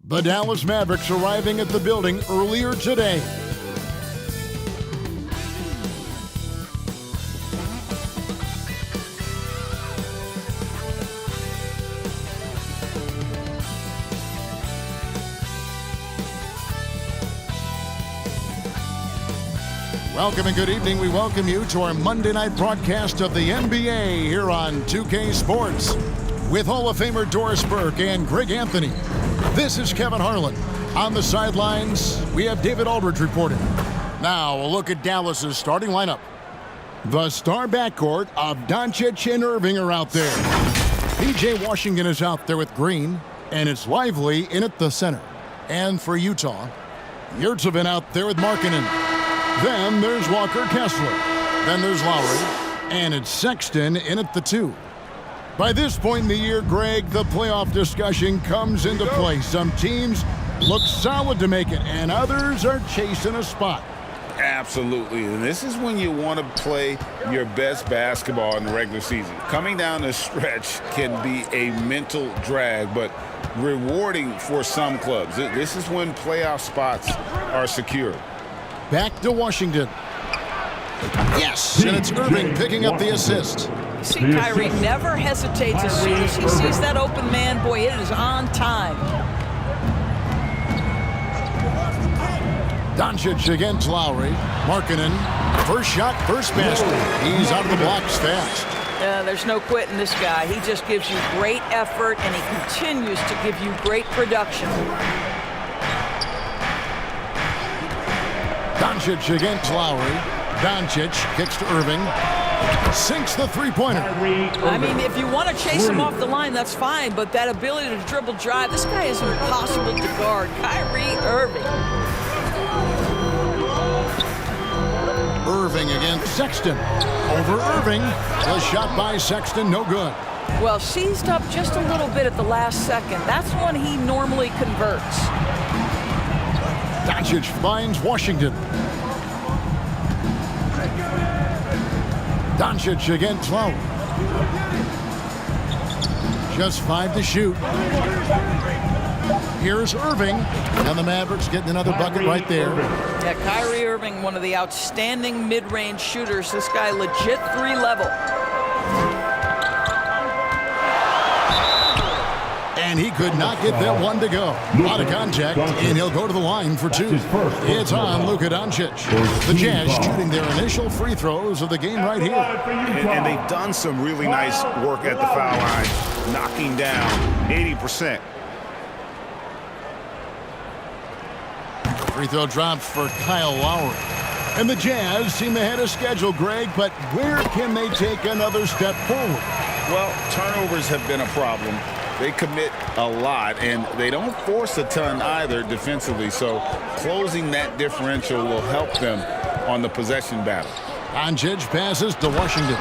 The Dallas Mavericks arriving at the building earlier today. Welcome and good evening. We welcome you to our Monday night broadcast of the NBA here on 2K Sports. With Hall of Famer Doris Burke and Greg Anthony, this is Kevin Harlan. On the sidelines, we have David Aldridge reporting. Now, a look at Dallas's starting lineup. The star backcourt of Doncic and Irving are out there. P.J. Washington is out there with Green, and it's Lively in at the center. And for Utah, Yurtsevin out there with Markkanen. Then there's Walker Kessler. Then there's Lowry. And it's Sexton in at the 2. By this point in the year, Greg, the playoff discussion comes into play. Some teams look solid to make it, and others are chasing a spot. Absolutely. And this is when you want to play your best basketball in the regular season. Coming down the stretch can be a mental drag, but rewarding for some clubs. This is when playoff spots are secure. Back to Washington. Yes, and it's Irving picking up the assist. See, Kyrie never hesitates as soon as he sees that open man. Boy, it is on time. Doncic against Lowry. Markkanen. First shot, first basket. He's out of the blocks fast. There's no quitting this guy. He just gives you great effort, and he continues to give you great production. Doncic against Lowry. Doncic kicks to Irving. Sinks the three-pointer. I mean, if you want to chase him off the line, that's fine, but that ability to dribble drive, this guy is impossible to guard. Kyrie Irving. Irving against Sexton. Over Irving. The shot by Sexton, no good. Well, seized up just a little bit at the last second. That's when he normally converts. Doncic finds Washington. Doncic against Lowry. Just 5 to shoot. Here's Irving. And the Mavericks getting another bucket right there. Yeah, Kyrie Irving, one of the outstanding mid-range shooters. This guy legit 3-level. And he could not get that one to go. A lot of contact, and he'll go to the line for 2. It's on Luka Doncic. The Jazz shooting their initial free throws of the game right here. And they've done some really nice work at the foul line, knocking down 80%. Free throw dropped for Kyle Lowry. And the Jazz seem ahead of schedule, Greg, but where can they take another step forward? Well, turnovers have been a problem. They commit a lot, and they don't force a ton either defensively, so closing that differential will help them on the possession battle. Doncic passes to Washington.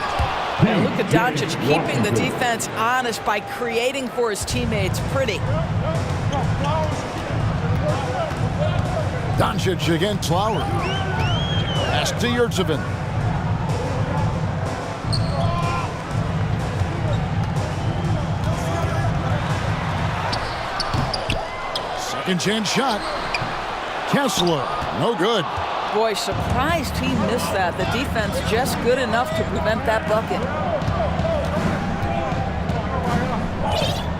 And look at Doncic keeping the defense honest by creating for his teammates. Pretty. Doncic against Lowry. Pass to Yurtsevin. Second chance shot. Kessler, no good. Boy, surprised he missed that. The defense just good enough to prevent that bucket.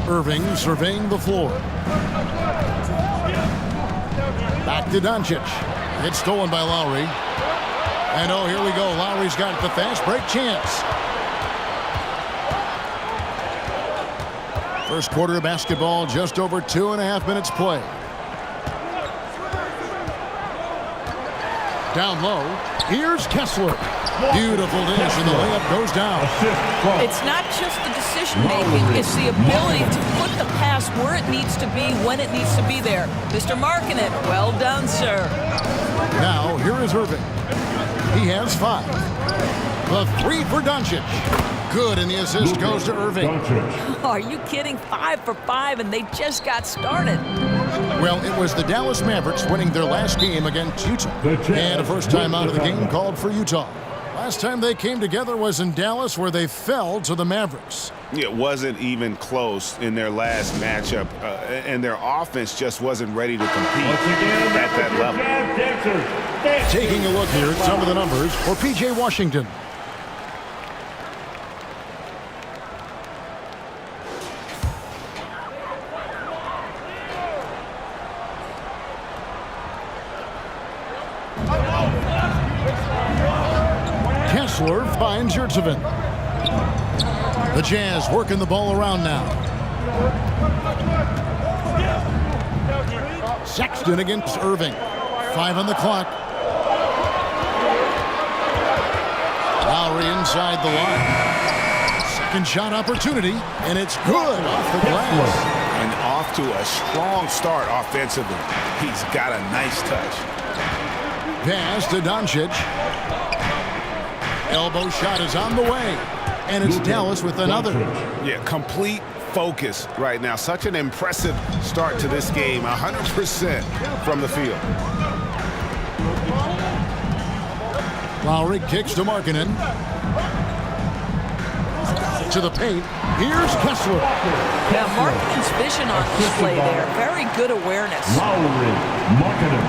Irving surveying the floor. Back to Doncic. It's stolen by Lowry. And oh, here we go. Lowry's got the fast break chance. First quarter of basketball, just over 2.5 minutes play. Down low, here's Kessler. Beautiful dish, and the layup goes down. It's not just the decision-making, it's the ability to put the pass where it needs to be, when it needs to be there. Mr. Markkanen, well done, sir. Now, here is Irving. He has 5. The 3 for Doncic. Good, and the assist goes to Irving. Are you kidding? 5 for 5, and they just got started. Well, it was the Dallas Mavericks winning their last game against Utah. And a first time out of the game called for Utah. Last time they came together was in Dallas, where they fell to the Mavericks. It wasn't even close in their last matchup, and their offense just wasn't ready to compete at that level. Taking a look here at some of the numbers for P.J. Washington. Kessler finds Yurtseven. The Jazz working the ball around now. Sexton against Irving. 5 on the clock. Lowry inside the line. Second shot opportunity, and it's good off the glass. And off to a strong start offensively. He's got a nice touch. Pass to Doncic. Elbow shot is on the way. And it's Dallas with another. Yeah, complete focus right now. Such an impressive start to this game. 100% from the field. Lowry kicks to Markkanen. To the paint. Here's Kessler. Yeah, Markkanen's vision on display there. Very good awareness. Lowry, Markkanen.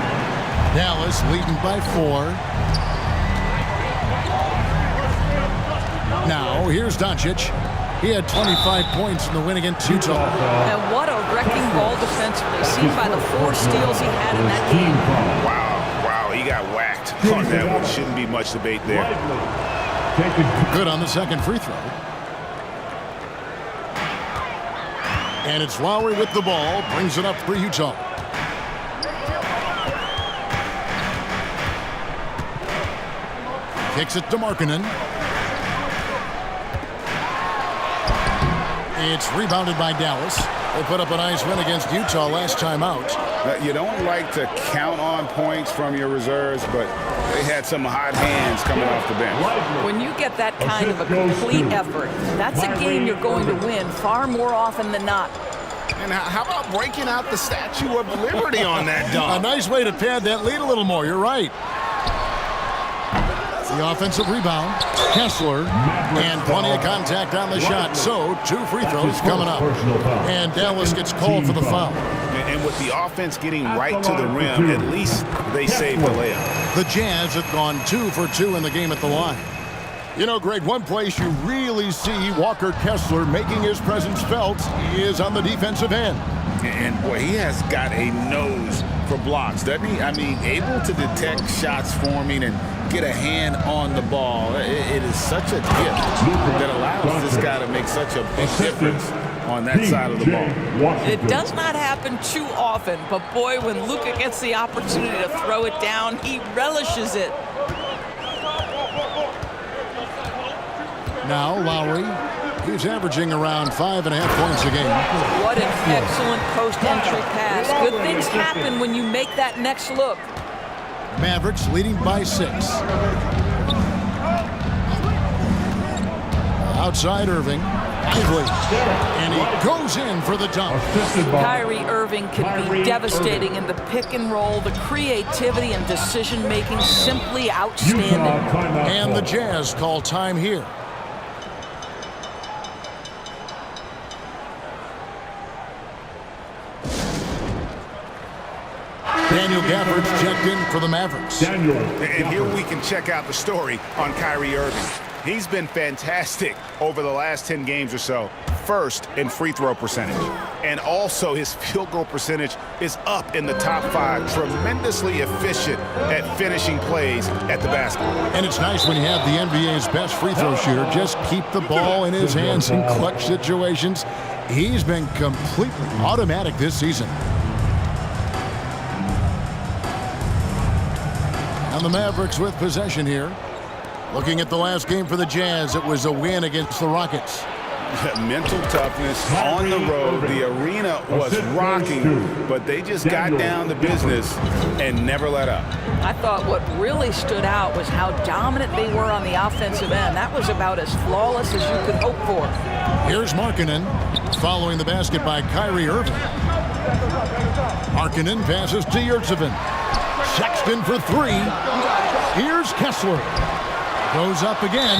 Dallas leading by 4. Now, here's Doncic. He had 25 points in the win against Utah. And what a wrecking ball defensively, seen by the 4 steals he had in that game. Wow, he got whacked on that one. Shouldn't be much debate there. Good on the second free throw. And it's Lowry with the ball, brings it up for Utah. Kicks it to Markkanen. It's rebounded by Dallas. They put up a nice win against Utah last time out. You don't like to count on points from your reserves, but they had some hot hands coming off the bench. When you get that kind of a complete effort, that's a game you're going to win far more often than not. And how about breaking out the Statue of Liberty on that dunk? A nice way to pad that lead a little more. You're right. The offensive rebound, Kessler, and plenty of contact on the shot. So 2 free throws coming up. And Dallas gets called for the foul. And with the offense getting right to the rim, at least they saved the layup. The Jazz have gone 2 for 2 in the game at the line. You know, Greg, one place you really see Walker Kessler making his presence felt is on the defensive end. And boy, he has got a nose for blocks, doesn't he? I mean, able to detect shots forming and get a hand on the ball. It is such a gift that allows this guy to make such a big difference on that side of the ball. It does not happen too often, but boy, when Luka gets the opportunity to throw it down, he relishes it. Now Lowry, he's averaging around 5.5 points a game. What an excellent post-entry pass. Good things happen when you make that next look. Mavericks leading by 6. Outside Irving, Ively, and he goes in for the dunk. Kyrie Irving can be devastating in the pick and roll. The creativity and decision-making simply outstanding. And the Jazz call time here. Daniel Gafford's checked in for the Mavericks. And here we can check out the story on Kyrie Irving. He's been fantastic over the last 10 games or so. First in free throw percentage. And also his field goal percentage is up in the top 5. Tremendously efficient at finishing plays at the basket. And it's nice when you have the NBA's best free throw shooter just keep the ball in his hands in clutch situations. He's been completely automatic this season. And the Mavericks with possession here. Looking at the last game for the Jazz, it was a win against the Rockets. Mental toughness on the road. The arena was rocking, but they just got down to business and never let up. I thought what really stood out was how dominant they were on the offensive end. That was about as flawless as you could hope for. Here's Markkanen following the basket by Kyrie Irving. Markkanen passes to Yurtseven. Sexton for 3. Here's Kessler. Goes up again.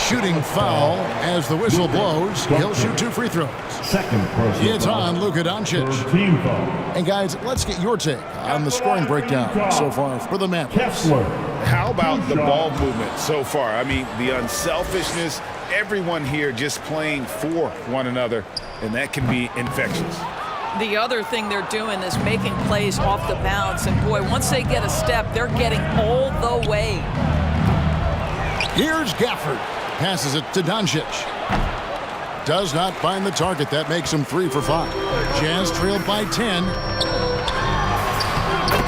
Shooting foul as the whistle blows. He'll shoot 2 free throws. Second personal It's foul. on Luka Doncic. Third team foul. And guys, let's get your take on the scoring breakdown so far for the Mavericks. Kessler. How about the ball movement so far? I mean, the unselfishness, everyone here just playing for one another, and that can be infectious. The other thing they're doing is making plays off the bounce. And boy, once they get a step, they're getting all the way. Here's Gafford. Passes it to Doncic. Does not find the target. That makes him 3 for 5. Jazz trailed by 10.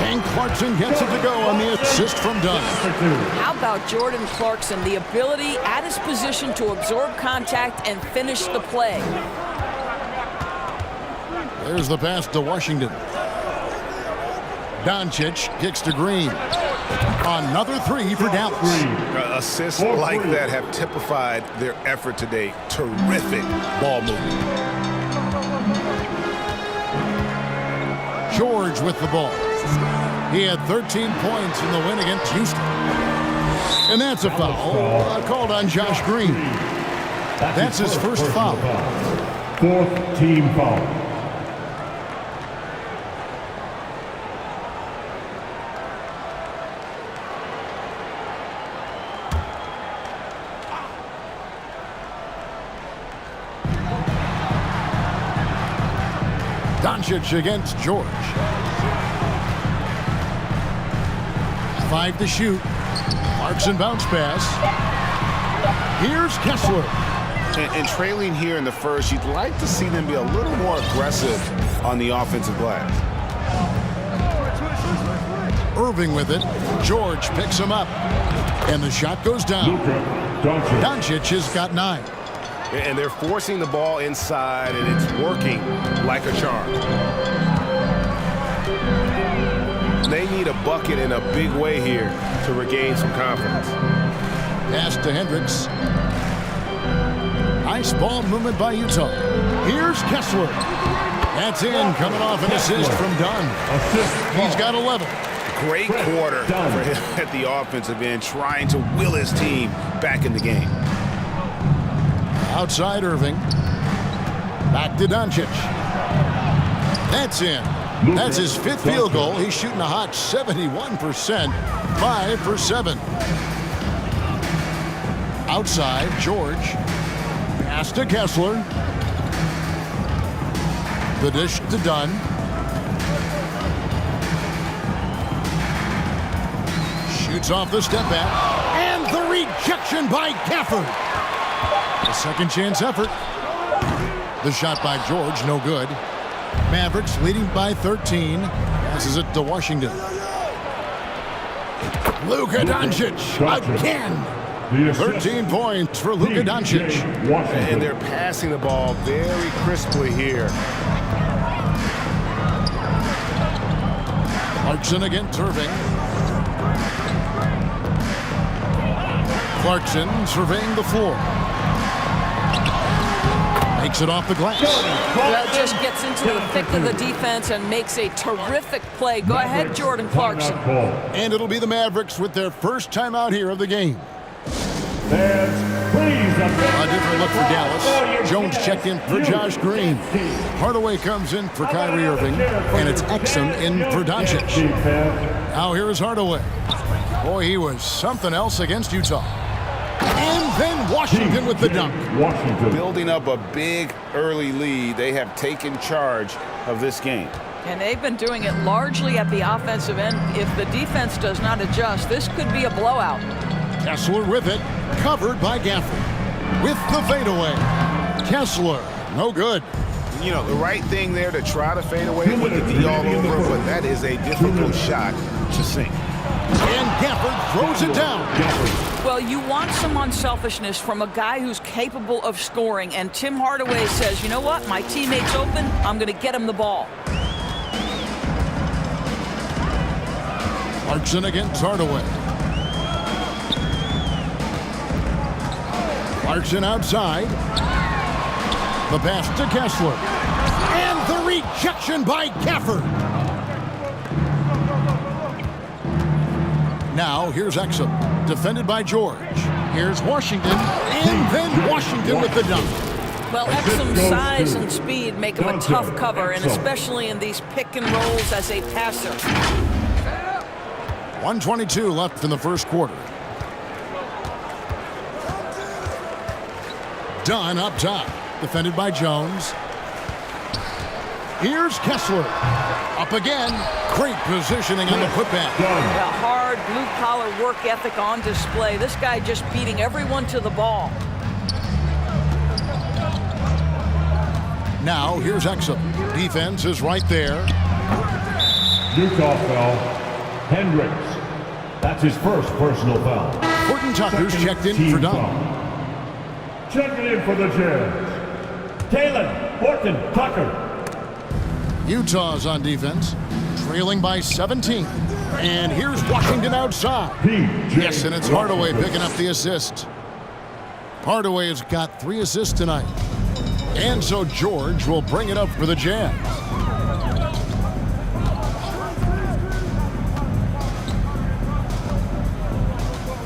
And Clarkson gets it to go on the assist from Dunn. How about Jordan Clarkson? The ability at his position to absorb contact and finish the play. There's the pass to Washington. Doncic kicks to Green. Another 3 for Dallas. Assists like that have typified their effort today. Terrific ball movement. George with the ball. He had 13 points in the win against Houston. And that's a foul called on Josh Green. That's his first foul. 4th team foul. Doncic against George. 5 to shoot. Clarkson bounce pass. Here's Kessler. And trailing here in the first, you'd like to see them be a little more aggressive on the offensive glass. Irving with it. George picks him up. And the shot goes down. Doncic has got 9. And they're forcing the ball inside, and it's working like a charm. They need a bucket in a big way here to regain some confidence. Pass to Hendricks. Nice ball movement by Utah. Here's Kessler. That's in, coming off an assist from Dunn. He's got 11. Great quarter for him at the offensive end, trying to will his team back in the game. Outside Irving. Back to Doncic. That's in. That's his 5th field goal. He's shooting a hot 71%. 5 for 7. Outside, George. Pass to Kessler. The dish to Dunn. Shoots off the step back. And the rejection by Gafford. A second chance effort. The shot by George, no good. Mavericks leading by 13. Passes it to Washington. Luka Doncic again. 13 points for Luka Doncic. And they're passing the ball very crisply here. Clarkson against Irving. Clarkson surveying the floor. Makes it off the glass. That just gets into the thick of the defense and makes a terrific play. Go ahead, Jordan Clarkson. And it'll be the Mavericks with their first time out here of the game. A different look for Dallas. Jones checked in for Josh Green. Hardaway comes in for Kyrie Irving. And it's Exum in for Doncic. Now here is Hardaway. Boy, he was something else against Utah. And then Washington with the dunk. Building up a big early lead. They have taken charge of this game. And they've been doing it largely at the offensive end. If the defense does not adjust, this could be a blowout. Kessler with it. Covered by Gafford. With the fadeaway. Kessler, no good. You know, the right thing there to try to fade away with the D all over, but that is a difficult shot to sink. And Gafford throws it down. Well, you want some unselfishness from a guy who's capable of scoring, and Tim Hardaway says, you know what, my teammate's open, I'm going to get him the ball. Clarkson against Hardaway. Clarkson outside. The pass to Kessler. And the rejection by Gafford. Now here's Exum. Defended by George. Here's Washington, and then Washington with the dunk. Well, Exum's size and speed make him a tough cover, and especially in these pick and rolls as a passer. 1:22 left in the first quarter. Dunn up top, defended by Jones. Here's Kessler. Up again. Great positioning on the putback. A hard blue-collar work ethic on display. This guy just beating everyone to the ball. Now, here's Exum. Defense is right there. Utah foul. Hendricks. That's his first personal foul. Horton Tucker's Second checked in team for Dunn. foul. Checking in for the Jazz. Taylor Horton Tucker. Utah's on defense, trailing by 17. And here's Washington outside. Yes, and it's Hardaway picking up the assist. Hardaway has got 3 assists tonight. And so George will bring it up for the Jazz.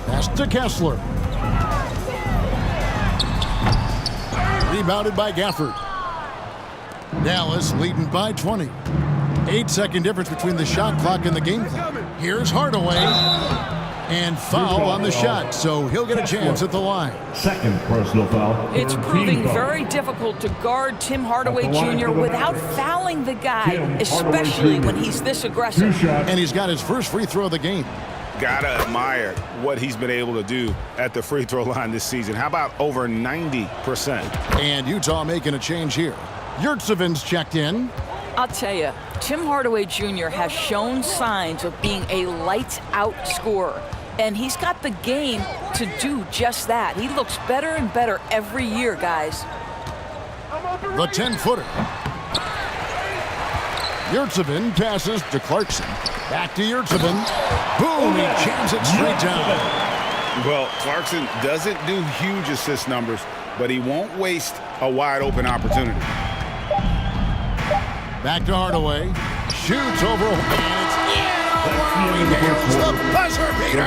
Pass to Kessler. Rebounded by Gafford. Dallas leading by 20. 8-second difference between the shot clock and the game clock. Here's Hardaway. And foul on the shot, so he'll get a chance at the line. Second personal foul. It's proving very difficult to guard Tim Hardaway Jr. without fouling the guy, especially when he's this aggressive. And he's got his first free throw of the game. Gotta admire what he's been able to do at the free throw line this season. How about over 90%? And Utah making a change here. Yurtseven's checked in. I'll tell you, Tim Hardaway Jr. has shown signs of being a lights-out scorer, and he's got the game to do just that. He looks better and better every year, guys. The 10-footer. Yurtseven passes to Clarkson. Back to Yurtseven. Boom, he jams it straight down. Well, Clarkson doesn't do huge assist numbers, but he won't waste a wide-open opportunity. Back to Hardaway. Shoots over. And it's in. He nails the buzzer beater.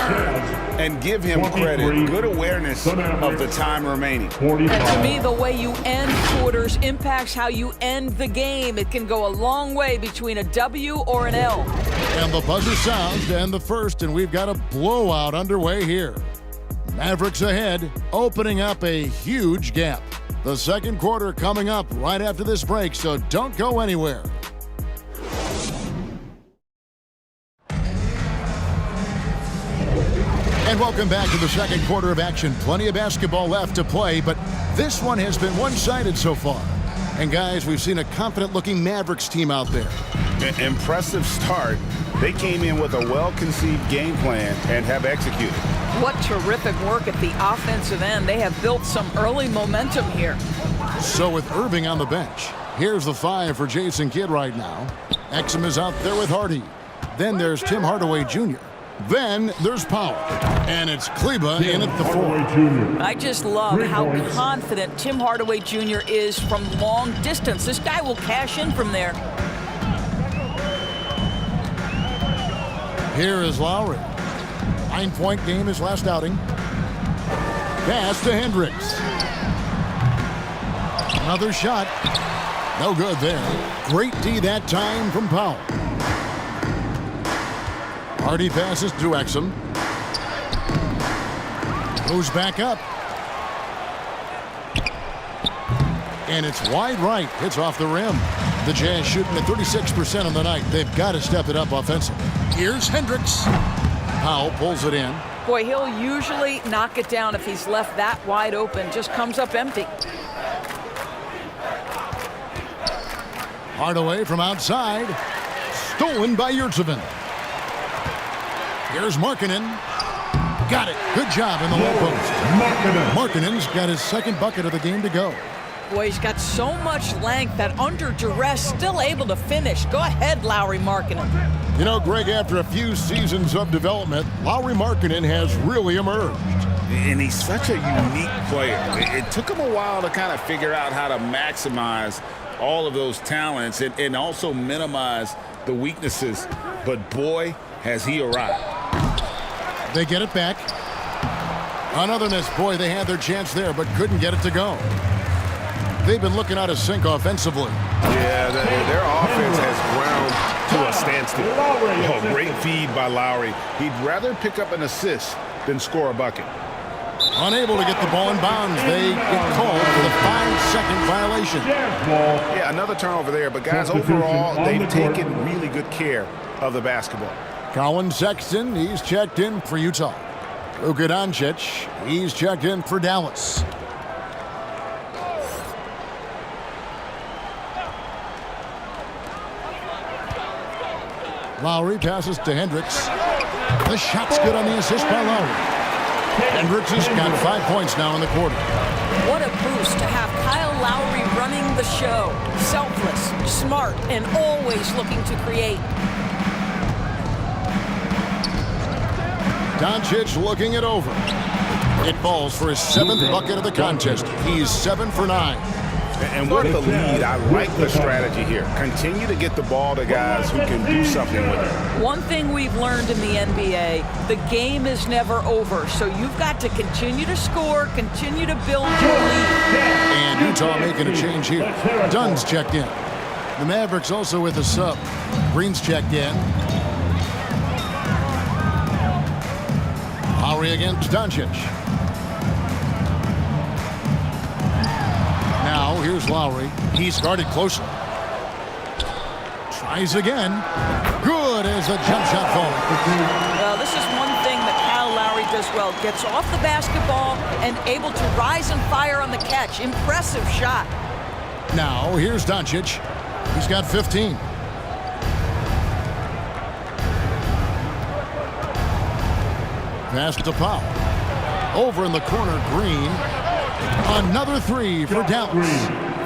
And give him credit. Good awareness of the time remaining. And to me, the way you end quarters impacts how you end the game. It can go a long way between a W or an L. And the buzzer sounds to end the first, and we've got a blowout underway here. Mavericks ahead, opening up a huge gap. The second quarter coming up right after this break, so don't go anywhere. And welcome back to the second quarter of action. Plenty of basketball left to play, but this one has been one-sided so far. And guys, we've seen a confident-looking Mavericks team out there. An impressive start. They came in with a well-conceived game plan and have executed. What terrific work at the offensive end. They have built some early momentum here. So with Irving on the bench, here's the 5 for Jason Kidd right now. Exum is out there with Hardy. Then there's Tim Hardaway Jr. Then there's Powell. And it's Kleba in at the 4. I just love how confident Tim Hardaway Jr. is from long distance. This guy will cash in from there. Here is Lowry. 9-point game his last outing. Pass to Hendricks. Another shot. No good there. Great D that time from Powell. Hardy passes to Exum. Goes back up. And it's wide right. Hits off the rim. The Jazz shooting at 36% on the night. They've got to step it up offensively. Here's Hendricks. Powell pulls it in. Boy, he'll usually knock it down if he's left that wide open. Just comes up empty. Hardaway from outside. Stolen by Yurtseven. Here's Markkanen. Got it. Good job in the low post. Markkanen's got his second bucket of the game to go. Boy, he's got so much length that under duress, still able to finish. Go ahead, Lauri Markkanen. You know, Greg, after a few seasons of development, Lauri Markkanen has really emerged. And he's such a unique player. It took him a while to kind of figure out how to maximize all of those talents and also minimize the weaknesses. But boy, has he arrived. They get it back. Another miss. Boy, they had their chance there, but couldn't get it to go. They've been looking out of sync offensively. Yeah, their offense has ground to a standstill. Oh, great feed by Lowry. He'd rather pick up an assist than score a bucket. Unable to get the ball in bounds. They get called for the 5-second violation. Yeah, another turnover there. But, guys, overall, they've taken really good care of the basketball. Colin Sexton, he's checked in for Utah. Luka Doncic, he's checked in for Dallas. Lowry passes to Hendricks. The shot's good on the assist by Lowry. Hendricks has got 5 points now in the quarter. What a boost to have Kyle Lowry running the show. Selfless, smart, and always looking to create. Doncic looking it over. It falls for his 7th bucket of the contest. He's 7 for 9. And with the lead, I like the strategy here. Continue to get the ball to guys who can do something with it. One thing we've learned in the NBA, the game is never over. So you've got to continue to score, continue to build your lead. And Utah making a change here. Dunn's checked in. The Mavericks also with a sub. Green's checked in. Lowry against Doncic. Now here's Lowry. He's guarded closely. Tries again. Good as the jump shot falls. Well, this is one thing that Kyle Lowry does well. Gets off the basketball and able to rise and fire on the catch. Impressive shot. Now here's Doncic. He's got 15. Pass to Powell. Over in the corner, Green. Another 3 for Dallas.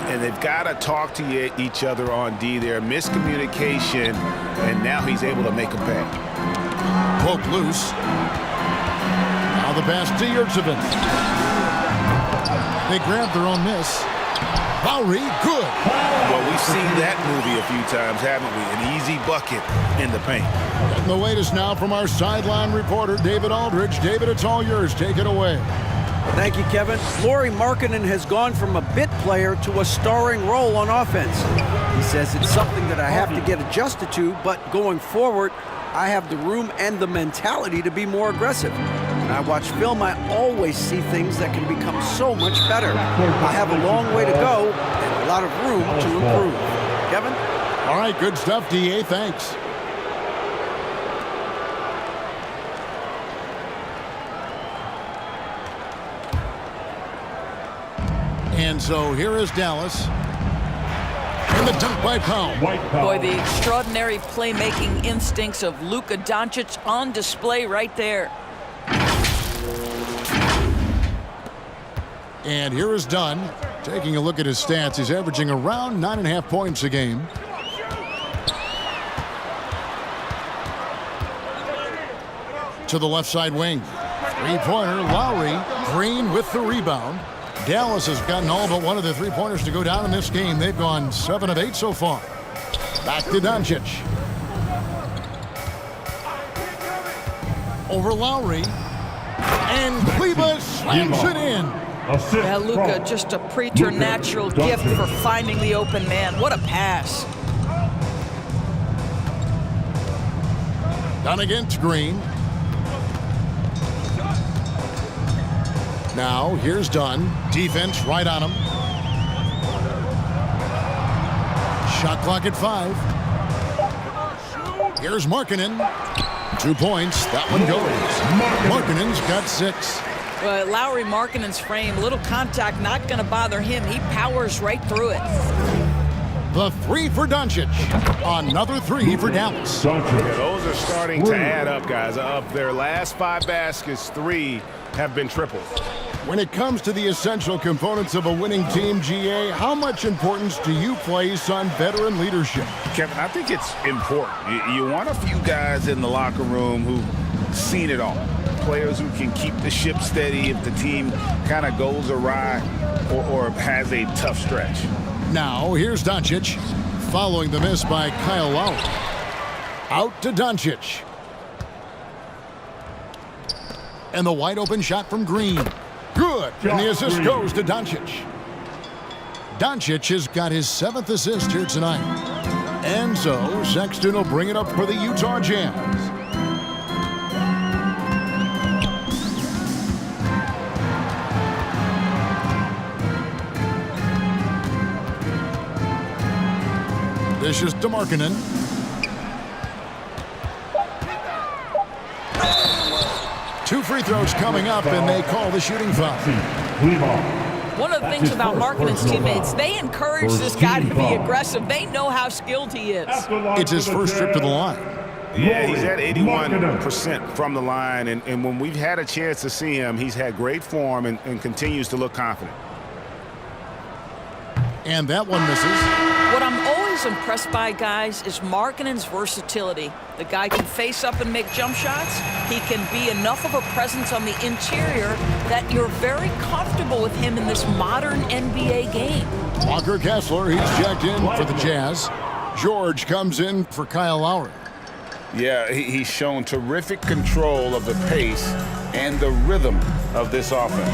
And they've got to talk to each other on D there. Miscommunication, and now he's able to make a pay. Poke loose. Now the pass to Yurtsevin. They grab their own miss. Lowry, good. Well, we've seen that movie a few times, haven't we? An easy bucket in the paint. And the latest now from our sideline reporter, David Aldridge. David, it's all yours. Take it away. Thank you, Kevin. Lauri Markkanen has gone from a bit player to a starring role on offense. He says it's something that I have to get adjusted to, but going forward, I have the room and the mentality to be more aggressive. When I watch film, I always see things that can become so much better. I have a long way to go and a lot of room to improve. Kevin? All right, good stuff, D.A. Thanks. And so here is Dallas. And the dunk by Powell. Boy, the extraordinary playmaking instincts of Luka Doncic on display right there. And here is Dunn. Taking a look at his stats, he's averaging around 9.5 points a game. To the left side wing. Three-pointer, Lowry. Green with the rebound. Dallas has gotten all but one of the three-pointers to go down in this game. They've gone 7 of 8 so far. Back to Doncic. Over Lowry. And Kleba slams it in. Yeah, Luka, just a preternatural gift for finding the open man. What a pass. Done against Green. Now, here's Dunn. Defense right on him. Shot clock at 5. Here's Markkanen. 2 points. That one goes. Markkanen's got 6. Lauri Markkanen's frame, little contact, not going to bother him. He powers right through it. The 3 for Doncic. Another 3 for Dallas. Yeah, those are starting to add up, guys. Of their last 5 baskets, 3 have been tripled. When it comes to the essential components of a winning team, GA, how much importance do you place on veteran leadership? Kevin, I think it's important. You want a few guys in the locker room who've seen it all. Players who can keep the ship steady if the team kind of goes awry or has a tough stretch. Now, here's Doncic, following the miss by Kyle Lowry. Out to Doncic. And the wide open shot from Green. Good. And the assist goes to Doncic. Doncic has got his 7th assist here tonight. And so Sexton will bring it up for the Utah Jazz. This is DeMarkinen. Two free throws coming up, and they call the shooting foul. One of the things about Markkanen's teammates, they encourage this guy to be aggressive. They know how skilled he is. It's his first trip to the line. Yeah, he's at 81% from the line, and when we've had a chance to see him, he's had great form and continues to look confident. And that one misses. What I'm always impressed by, guys, is Markkanen's versatility. The guy can face up and make jump shots. He can be enough of a presence on the interior that you're very comfortable with him in this modern NBA game. Walker Kessler, he's checked in for the Jazz. George comes in for Kyle Lowry. Yeah, he's shown terrific control of the pace and the rhythm of this offense.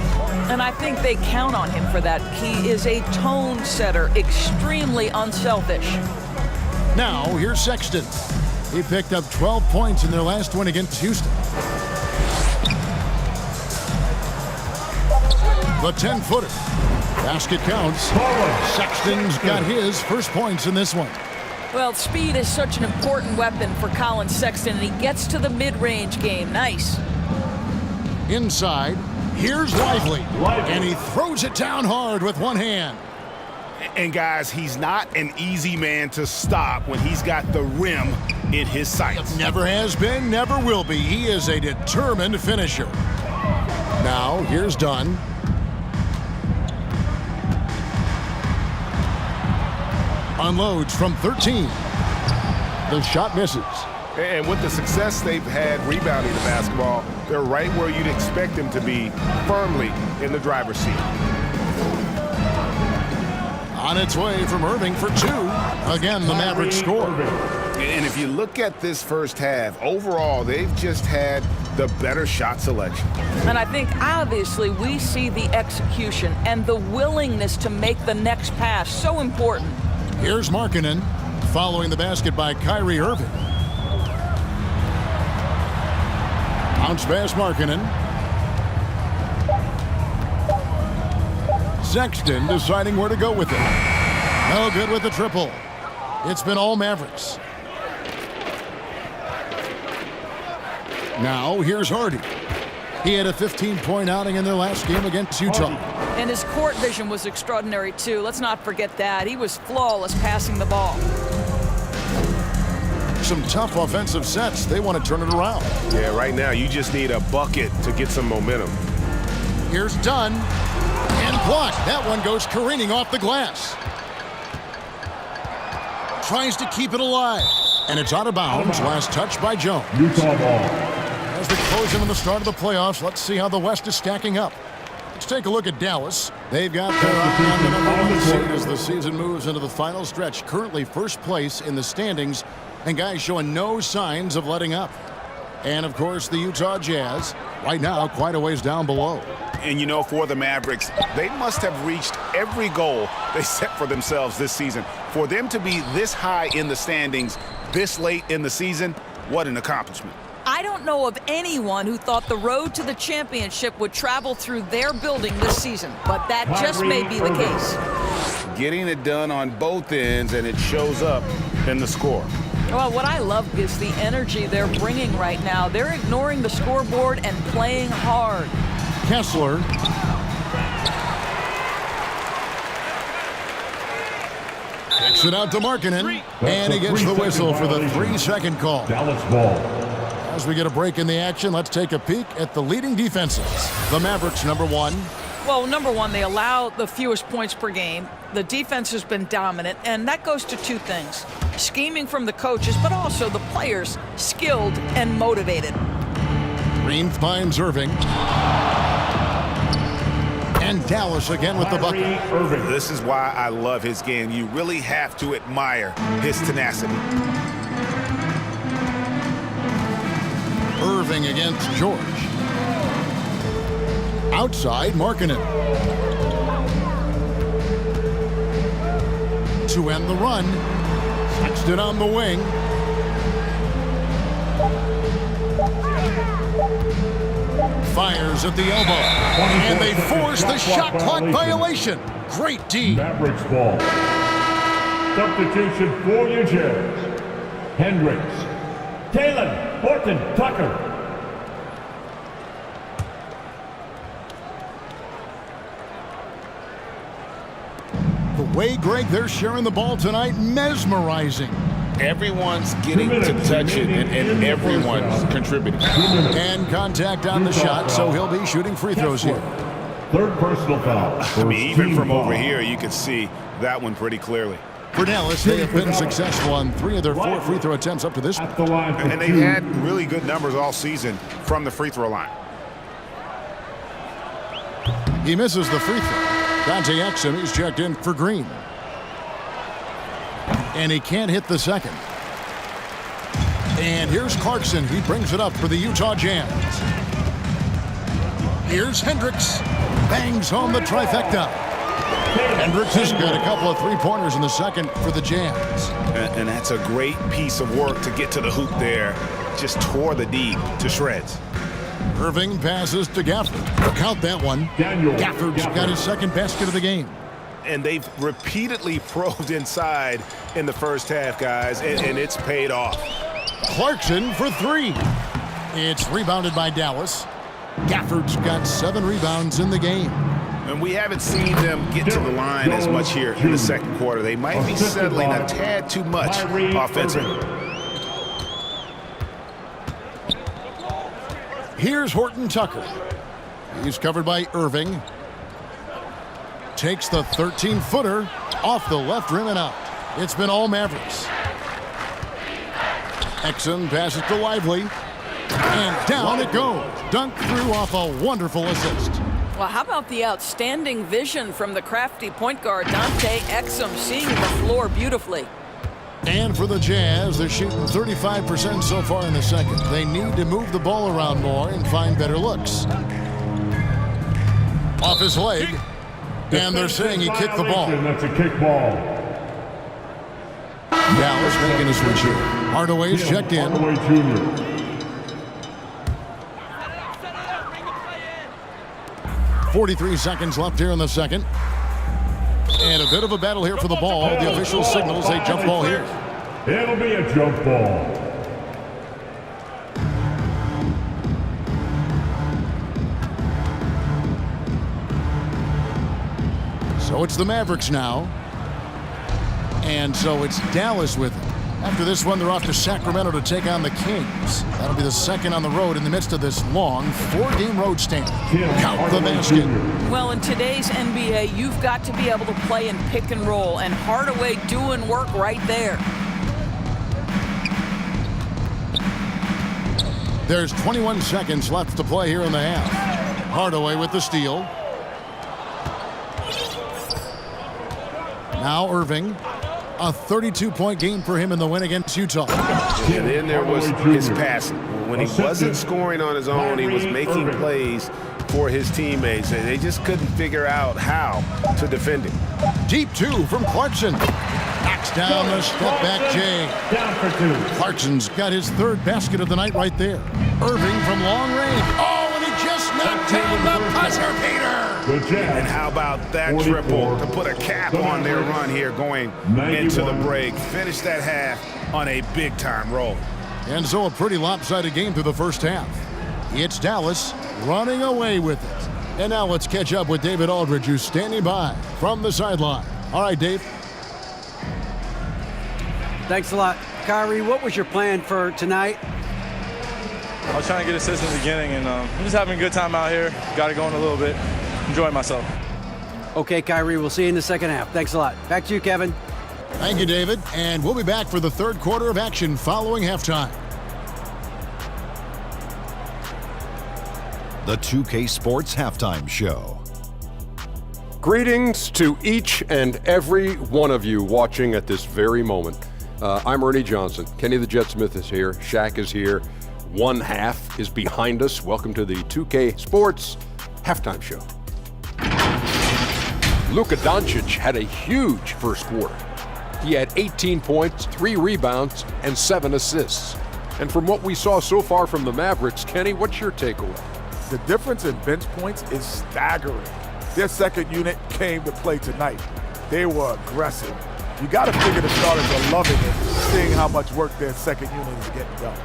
And I think they count on him for that. He is a tone setter, extremely unselfish. Now, here's Sexton. He picked up 12 points in their last win against Houston. The 10-footer. Basket counts. Sexton's got his first points in this one. Well, speed is such an important weapon for Colin Sexton, and he gets to the mid-range game. Nice. Inside, here's Lively. And he throws it down hard with one hand. And guys, he's not an easy man to stop when he's got the rim in his sights. Never has been, never will be. He is a determined finisher. Now, here's Dunn. Unloads from 13. The shot misses. And with the success they've had rebounding the basketball, they're right where you'd expect them to be, firmly in the driver's seat. On its way from Irving for two. Again, the Mavericks score. And if you look at this first half, overall, they've just had the better shot selection. And I think, obviously, we see the execution and the willingness to make the next pass so important. Here's Markkanen, following the basket by Kyrie Irving. Bounce pass Markkanen. Sexton deciding where to go with it. No good with the triple. It's been all Mavericks. Now here's Hardy. He had a 15-point outing in their last game against Utah. And his court vision was extraordinary, too. Let's not forget that. He was flawless passing the ball. Some tough offensive sets. They want to turn it around. Yeah, right now you just need a bucket to get some momentum. Here's Dunn. And blocked. That one goes careening off the glass. Tries to keep it alive. And it's out of bounds. Last touch by Jones. Utah ball. As we close in on the start of the playoffs, let's see how the West is stacking up. Let's take a look at Dallas. They've got their eye on the number 1 seed as the season moves into the final stretch. Currently first place in the standings, and guys showing no signs of letting up. And, of course, the Utah Jazz, right now quite a ways down below. And, you know, for the Mavericks, they must have reached every goal they set for themselves this season. For them to be this high in the standings this late in the season, what an accomplishment. I don't know of anyone who thought the road to the championship would travel through their building this season, but that just may be the case. Getting it done on both ends, and it shows up in the score. Well, what I love is the energy they're bringing right now. They're ignoring the scoreboard and playing hard. Kessler. Kicks it out to Markkanen, and he gets the whistle for the 3-second call. Dallas ball. As we get a break in the action, let's take a peek at the leading defenses. The Mavericks, number 1. Well, number 1, they allow the fewest points per game. The defense has been dominant, and that goes to 2 things. Scheming from the coaches, but also the players, skilled and motivated. Green finds Irving. And Dallas again with the bucket. This is why I love his game. You really have to admire his tenacity. Irving against George. Outside, Markkanen. To end the run. Sexton on the wing. Fires at the elbow. And they force the shot clock violation. Great D. Mavericks ball. Substitution for your Jazz. Hendricks. Taylor, Horton, Tucker. The way, Greg, they're sharing the ball tonight, mesmerizing. Everyone's getting to touch it, and everyone's contributing. And contact on the shot, so he'll be shooting free throws here. Third personal foul. I mean, even from over here, you can see that one pretty clearly. For Dallas, they have been successful on 3 of their 4 free throw attempts up to this point. And they've had really good numbers all season from the free throw line. He misses the free throw. Dante Exum, he's checked in for Green. And he can't hit the second. And here's Clarkson. He brings it up for the Utah Jazz. Here's Hendricks. Bangs home the trifecta. Hendricks has got a couple of three-pointers in the second for the Jazz. And that's a great piece of work to get to the hoop there. Just tore the D to shreds. Irving passes to Gafford. Count that one. Gafford's got his second basket of the game. And they've repeatedly probed inside in the first half, guys, and it's paid off. Clarkson for 3. It's rebounded by Dallas. Gafford's got 7 rebounds in the game. And we haven't seen them get to the line as much here in the second quarter. They might be settling a tad too much offensively. Here's Horton Tucker. He's covered by Irving. Takes the 13-footer off the left rim and out. It's been all Mavericks. Exum passes to Lively. And down it goes. Dunked through off a wonderful assist. Well, how about the outstanding vision from the crafty point guard, Dante Exum, seeing the floor beautifully. And for the Jazz, they're shooting 35% so far in the second. They need to move the ball around more and find better looks. Off his leg. And they're saying he kicked the ball. That's a kick ball. Dallas making a switch here. Hardaway's checked in. Hardaway Jr. 43 seconds left here in the second. And a bit of a battle here for the ball. The official signals a jump ball here. It'll be a jump ball. So it's the Mavericks now. And so it's Dallas with it. After this one, they're off to Sacramento to take on the Kings. That'll be the second on the road in the midst of this long 4-game road stand. Count the basket. Well, in today's NBA, you've got to be able to play in pick and roll, and Hardaway doing work right there. There's 21 seconds left to play here in the half. Hardaway with the steal. Now Irving. A 32-point game for him in the win against Utah. And then there was his passing. When he wasn't scoring on his own, he was making plays for his teammates, and they just couldn't figure out how to defend him. Deep 2 from Clarkson. Knocks down the step-back J. Down for 2. Clarkson's got his 3rd basket of the night right there. Irving from long range. Oh, and he just knocked down the buzzer beater. And how about that triple to put a cap on their run here going into the break. Finish that half on a big-time roll. And so a pretty lopsided game through the first half. It's Dallas running away with it. And now let's catch up with David Aldridge, who's standing by from the sideline. All right, Dave. Thanks a lot. Kyrie, what was your plan for tonight? I was trying to get assists in the beginning, and I'm just having a good time out here. Got it going a little bit. Enjoying myself. Okay, Kyrie, we'll see you in the second half. Thanks a lot. Back to you, Kevin. Thank you, David. And we'll be back for the 3rd quarter of action following halftime. The 2K Sports Halftime Show. Greetings to each and every one of you watching at this very moment. I'm Ernie Johnson. Kenny the Jet Smith is here. Shaq is here. One half is behind us. Welcome to the 2K Sports halftime show. Luka Doncic had a huge first quarter. He had 18 points, 3 rebounds, and 7 assists. And from what we saw so far from the Mavericks, Kenny, what's your takeaway? The difference in bench points is staggering. Their second unit came to play tonight. They were aggressive. You got to figure the starters are loving it, seeing how much work their second unit is getting done.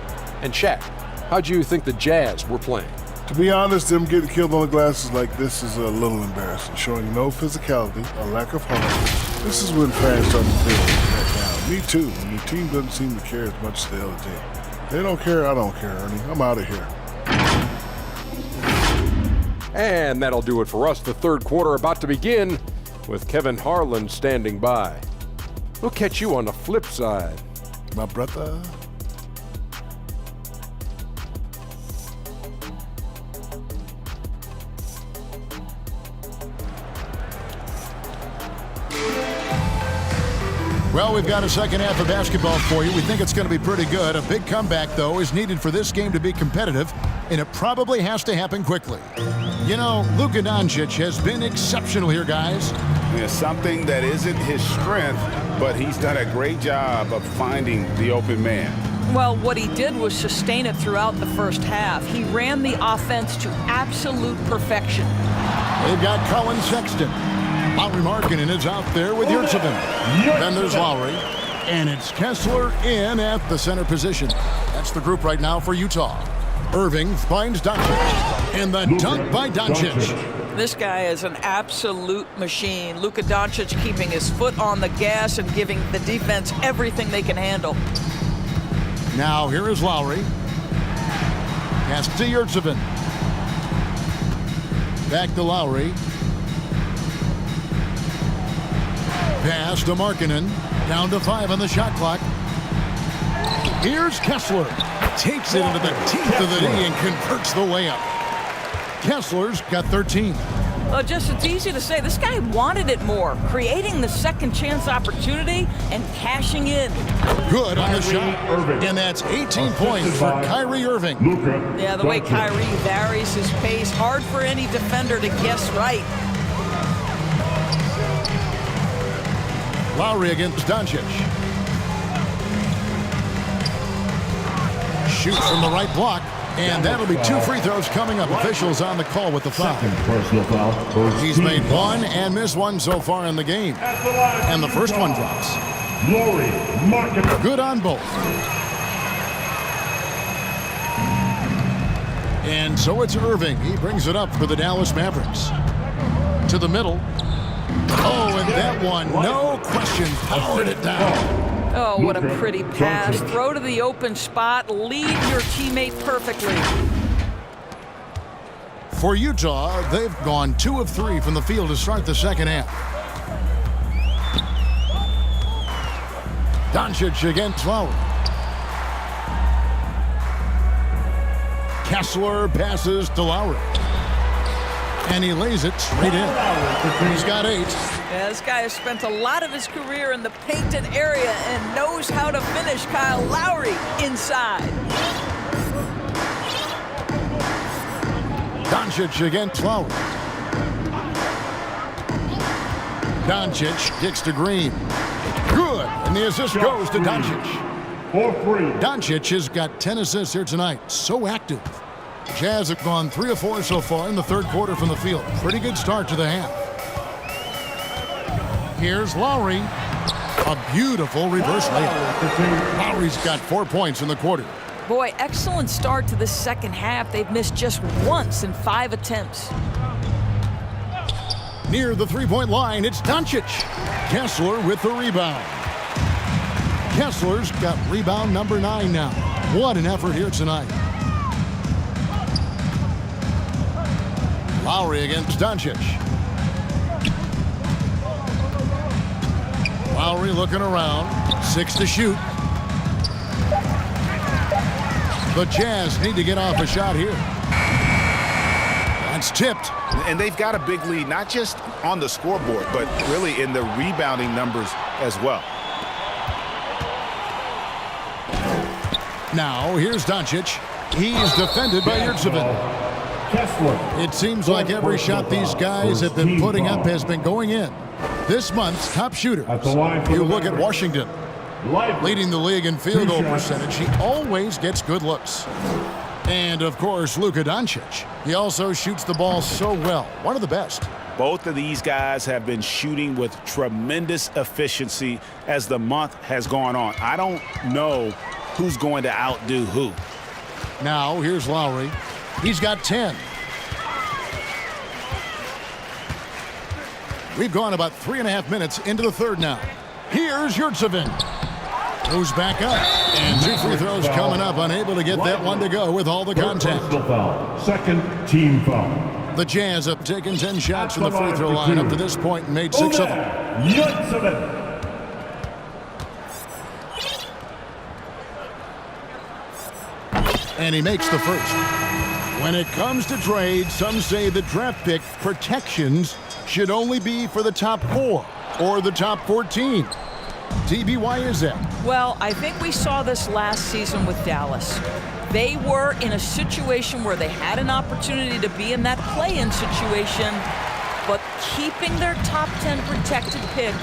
And Shaq, how do you think the Jazz were playing? To be honest, them getting killed on the glasses like this is a little embarrassing, showing no physicality, a lack of heart. This is when fans start to feel let down. Me too, when your team doesn't seem to care as much as the other team. They don't care, I don't care, Ernie. I'm out of here. And that'll do it for us. The third quarter about to begin with Kevin Harlan standing by. We'll catch you on the flip side. My brother. Well, we've got a second half of basketball for you. We think it's going to be pretty good. A big comeback, though, is needed for this game to be competitive, and it probably has to happen quickly. You know, Luka Doncic has been exceptional here, guys. It's something that isn't his strength, but he's done a great job of finding the open man. Well, what he did was sustain it throughout the first half. He ran the offense to absolute perfection. They've got Colin Sexton. Lauri Markkanen is out there with Yurtseven. Then there's Lowry. And it's Kessler in at the center position. That's the group right now for Utah. Irving finds Doncic. And the dunk by Doncic. This guy is an absolute machine. Luka Doncic keeping his foot on the gas and giving the defense everything they can handle. Now here is Lowry. Pass to Yurtseven. Back to Lowry. Pass to Markkanen. Down to 5 on the shot clock. Here's Kessler. Takes it into the teeth of the knee and converts the layup. Kessler's got 13. Well, just it's easy to say. This guy wanted it more, creating the second chance opportunity and cashing in. Good on the shot. And that's 18 points for Kyrie Irving. Yeah, the way Kyrie varies his pace, hard for any defender to guess right. Lowry against Doncic. Shoots from the right block, and that'll be 2 free throws coming up. Officials on the call with the foul. He's made 1 and missed 1 so far in the game. And the first one drops. Good on both. And so it's Irving. He brings it up for the Dallas Mavericks. To the middle. Oh, and that one, no question, powered it down. Oh, what a pretty pass. Throw to the open spot. Lead your teammate perfectly. For Utah, they've gone 2 of 3 from the field to start the second half. Doncic against Lowry. Kessler passes to Lowry. And he lays it straight in. He's got 8. Yeah, this guy has spent a lot of his career in the painted area and knows how to finish. Kyle Lowry inside. Doncic against Lowry. Doncic kicks to Green. Good. And the assist goes to Doncic. Doncic has got 10 assists here tonight. So active. Jazz have gone 3 of 4 so far in the third quarter from the field. Pretty good start to the half. Here's Lowry. A beautiful reverse layup. Lowry's got 4 points in the quarter. Boy, excellent start to the second half. They've missed just once in 5 attempts. Near the three-point line, it's Doncic. Kessler with the rebound. Kessler's got rebound number 9 now. What an effort here tonight. Lowry against Doncic. Lowry looking around. 6 to shoot. The Jazz need to get off a shot here. That's tipped. And they've got a big lead, not just on the scoreboard, but really in the rebounding numbers as well. Now, here's Doncic. He's defended by Yurtseven. It seems like every shot these guys have been putting up has been going in. This month's top shooters. You look at Washington, leading the league in field goal percentage. He always gets good looks. And, of course, Luka Doncic. He also shoots the ball so well. One of the best. Both of these guys have been shooting with tremendous efficiency as the month has gone on. I don't know who's going to outdo who. Now, here's Lowry. He's got 10. We've gone about 3.5 minutes into the third now. Here's Yurtseven. Goes back up. And 2 free throws coming up. Unable to get that one to go with all the contact. Second team foul. The Jazz have taken 10 shots from the free throw line up to this point and made 6 of them. And he makes the first. When it comes to trades, some say the draft pick protections should only be for the top 4 or the top 14. TB, why is that? Well, I think we saw this last season with Dallas. They were in a situation where they had an opportunity to be in that play-in situation, but keeping their top 10 protected pick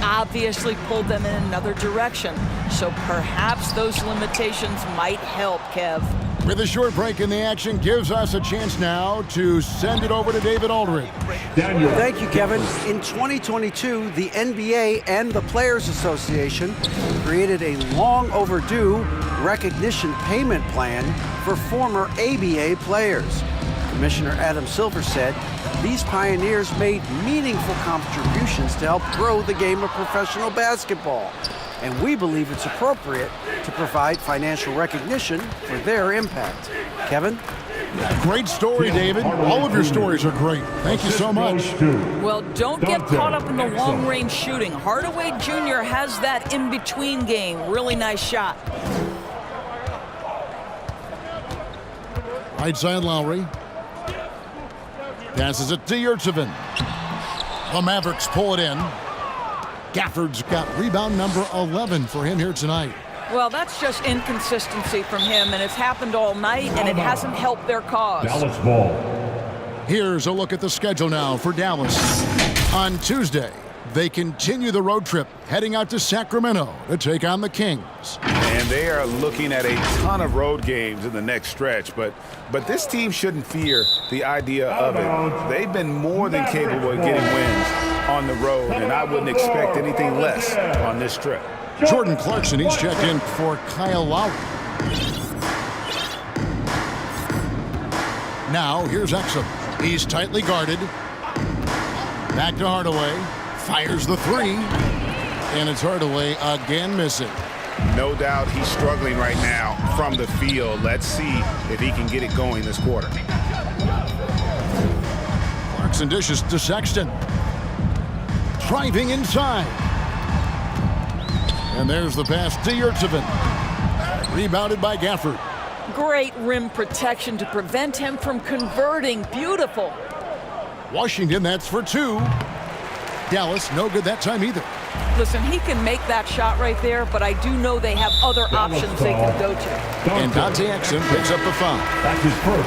obviously pulled them in another direction. So perhaps those limitations might help, Kev. With a short break in the action, gives us a chance now to send it over to David Aldridge. Thank you, Kevin. In 2022, the NBA and the Players Association created a long overdue recognition payment plan for former ABA players. Commissioner Adam Silver said these pioneers made meaningful contributions to help grow the game of professional basketball. And we believe it's appropriate to provide financial recognition for their impact. Kevin? Great story, David. All of your stories are great. Thank you so much. Well, don't get caught up in the long-range shooting. Hardaway Jr. has that in-between game. Really nice shot. Right side, Lowry. Passes it to Yurtseven. The Mavericks pull it in. Gafford's got rebound number 11 for him here tonight. Well, that's just inconsistency from him, and it's happened all night, and it hasn't helped their cause. Dallas ball. Here's a look at the schedule now for Dallas. On Tuesday, they continue the road trip, heading out to Sacramento to take on the Kings. And they are looking at a ton of road games in the next stretch, but this team shouldn't fear the idea of it. They've been more than capable of getting wins on the road, and I wouldn't expect anything less on this trip. Jordan Clarkson, he's checked in for Kyle Lowry. Now, here's Exum. He's tightly guarded. Back to Hardaway. Fires the three. And it's Hardaway again missing. No doubt he's struggling right now from the field. Let's see if he can get it going this quarter. Clarkson dishes to Sexton. Driving inside. And there's the pass to Yurtseven. Rebounded by Gafford. Great rim protection to prevent him from converting. Beautiful. Washington, that's for 2. Dallas, no good that time either. Listen, he can make that shot right there, but I do know they have other options they can go to. And Dante Exum picks up the foul.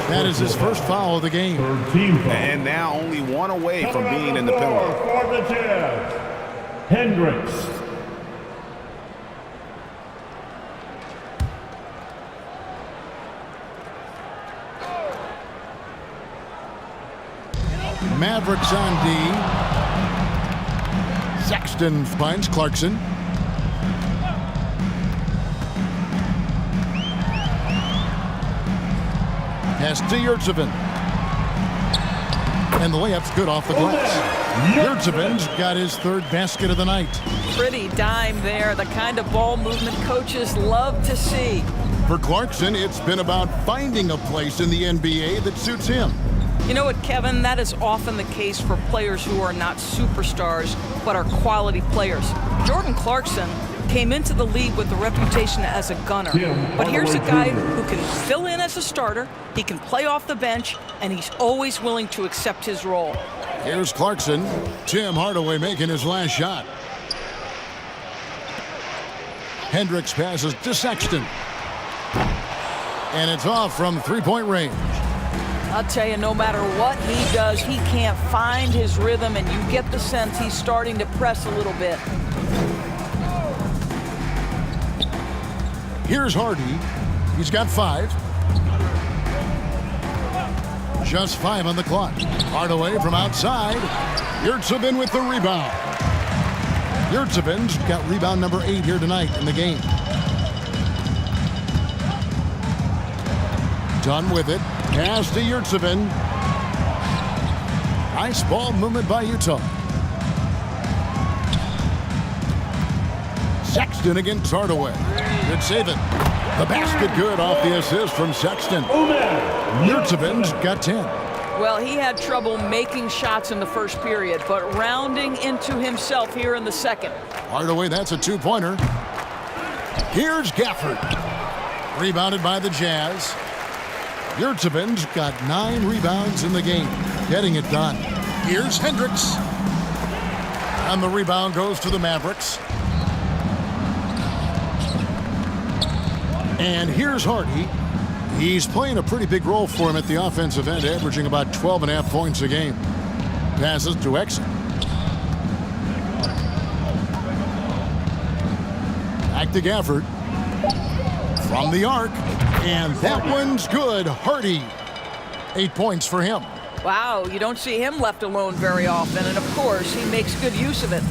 That is his first foul of the game. And now only one away from being in the penalty. For the Jazz, Hendricks. Mavericks on D. Sexton finds Clarkson. Pass to Yurtseven. And the layup's good off the glass. Yurtseven's got his third basket of the night. Pretty dime there, the kind of ball movement coaches love to see. For Clarkson, it's been about finding a place in the NBA that suits him. You know what, Kevin? That is often the case for players who are not superstars, but are quality players. Jordan Clarkson came into the league with the reputation as a gunner. But here's a guy who can fill in as a starter, he can play off the bench, and he's always willing to accept his role. Here's Clarkson. Tim Hardaway making his last shot. Hendricks passes to Sexton. And it's off from three-point range. I'll tell you, no matter what he does, he can't find his rhythm, and you get the sense he's starting to press a little bit. Here's Hardy. He's got 5. Just 5 on the clock. Hardaway from outside. Yurtsevin with the rebound. Yurtsevin's got rebound number 8 here tonight in the game. Done with it. Pass to Yurtsevin. Nice ball movement by Utah. Sexton against Hardaway. Good save it. The basket good off the assist from Sexton. Yurtsevin's got 10. Well, he had trouble making shots in the first period, but rounding into himself here in the second. Hardaway, that's a 2-pointer. Here's Gafford. Rebounded by the Jazz. Yurtsevin's got 9 rebounds in the game. Getting it done. Here's Hendricks. And the rebound goes to the Mavericks. And here's Hardy. He's playing a pretty big role for him at the offensive end, averaging about 12.5 points a game. Passes to Exum. Back to Gafford. From the arc. And that one's good. Hardy. 8 points for him. Wow, you don't see him left alone very often, and of course, he makes good use of it.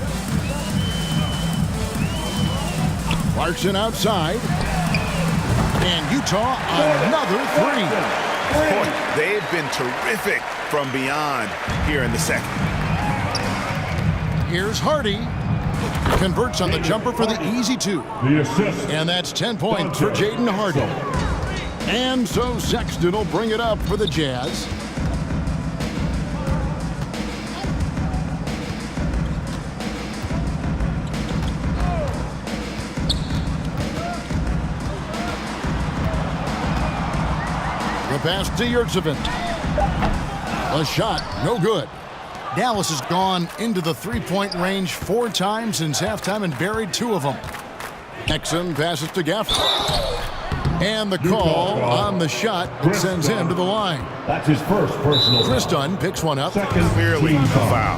Clarkson outside. And Utah, another 3. Boy, they have been terrific from beyond here in the second. Here's Hardy. Converts on the jumper for the easy 2. The assist. And that's 10 points for Jaden Hardy. And so Sexton will bring it up for the Jazz. The pass to Yurtsevin. A shot, no good. Dallas has gone into the 3-point range 4 times since halftime and buried 2 of them. Exum passes to Gafford. And the call on the shot sends him to the line. That's his first personal. Chris Dunn picks one up. Second, Clearly a foul.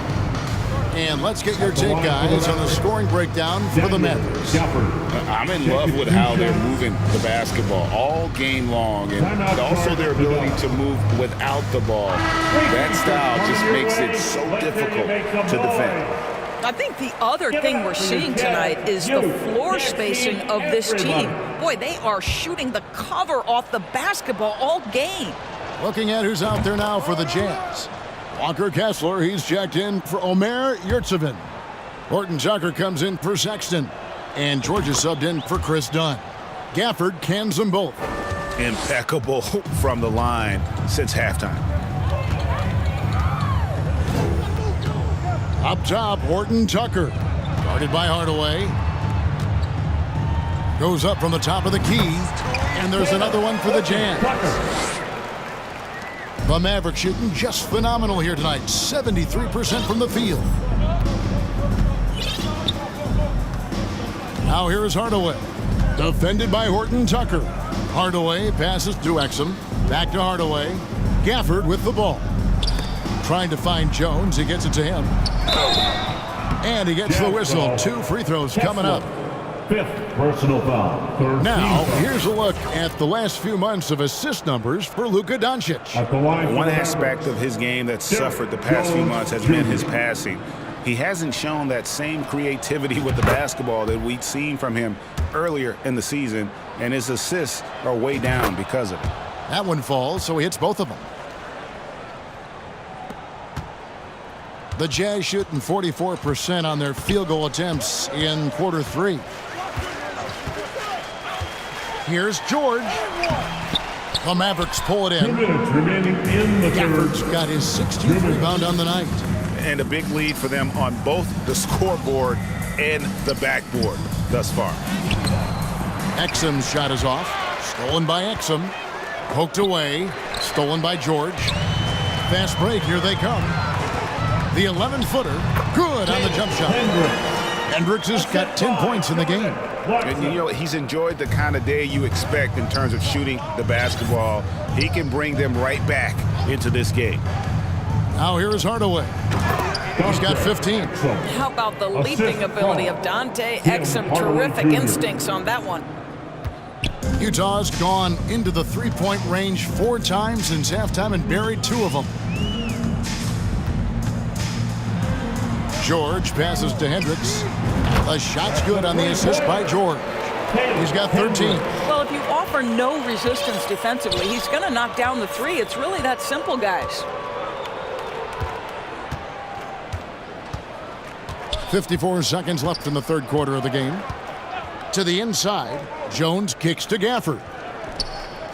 And let's get your take, guys, on the scoring breakdown for the Mavericks. I'm in love with how they're moving the basketball all game long, and also their ability to move without the ball. That style just makes it so difficult to defend. I think the other thing we're seeing tonight is the floor spacing of this team. Boy, they are shooting the cover off the basketball all game. Looking at who's out there now for the Jazz. Walker Kessler, he's checked in for Omer Yurtsevin. Horton Tucker comes in for Sexton. And George is subbed in for Chris Dunn. Gafford cans them both. Impeccable from the line since halftime. Up top, Horton Tucker. Guarded by Hardaway. Goes up from the top of the key. And there's another one for the Jazz. The Mavericks shooting just phenomenal here tonight. 73% from the field. Now here's Hardaway. Defended by Horton Tucker. Hardaway passes to Exum. Back to Hardaway. Gafford with the ball. Trying to find Jones. He gets it to him. And he gets the whistle. 2 free throws coming up. 5th personal foul. Now, here's a look at the last few months of assist numbers for Luka Doncic. One aspect of his game that's suffered the past few months has been his passing. He hasn't shown that same creativity with the basketball that we'd seen from him earlier in the season, and his assists are way down because of it. That one falls, so he hits both of them. The Jazz shooting 44% on their field goal attempts in quarter 3. Here's George. The Mavericks pull it in. 2 minutes remaining in the Gafford's third. got his 16th rebound on the night. And a big lead for them on both the scoreboard and the backboard thus far. Exum's shot is off. Stolen by Exum. Poked away. Stolen by George. Fast break. Here they come. The 11-footer. Good on the jump shot. Hendricks has got 10 points in the game. And you know, he's enjoyed the kind of day you expect in terms of shooting the basketball. He can bring them right back into this game. Now here's Hardaway. He's got 15. How about the leaping ability of Dante? Some terrific instincts on that one. Utah's gone into the three-point range 4 times since halftime and buried 2 of them. George passes to Hendricks. The shot's good on the assist by George. He's got 13. Well, if you offer no resistance defensively, he's going to knock down the 3. It's really that simple, guys. 54 seconds left in the third quarter of the game. To the inside, Jones kicks to Gafford.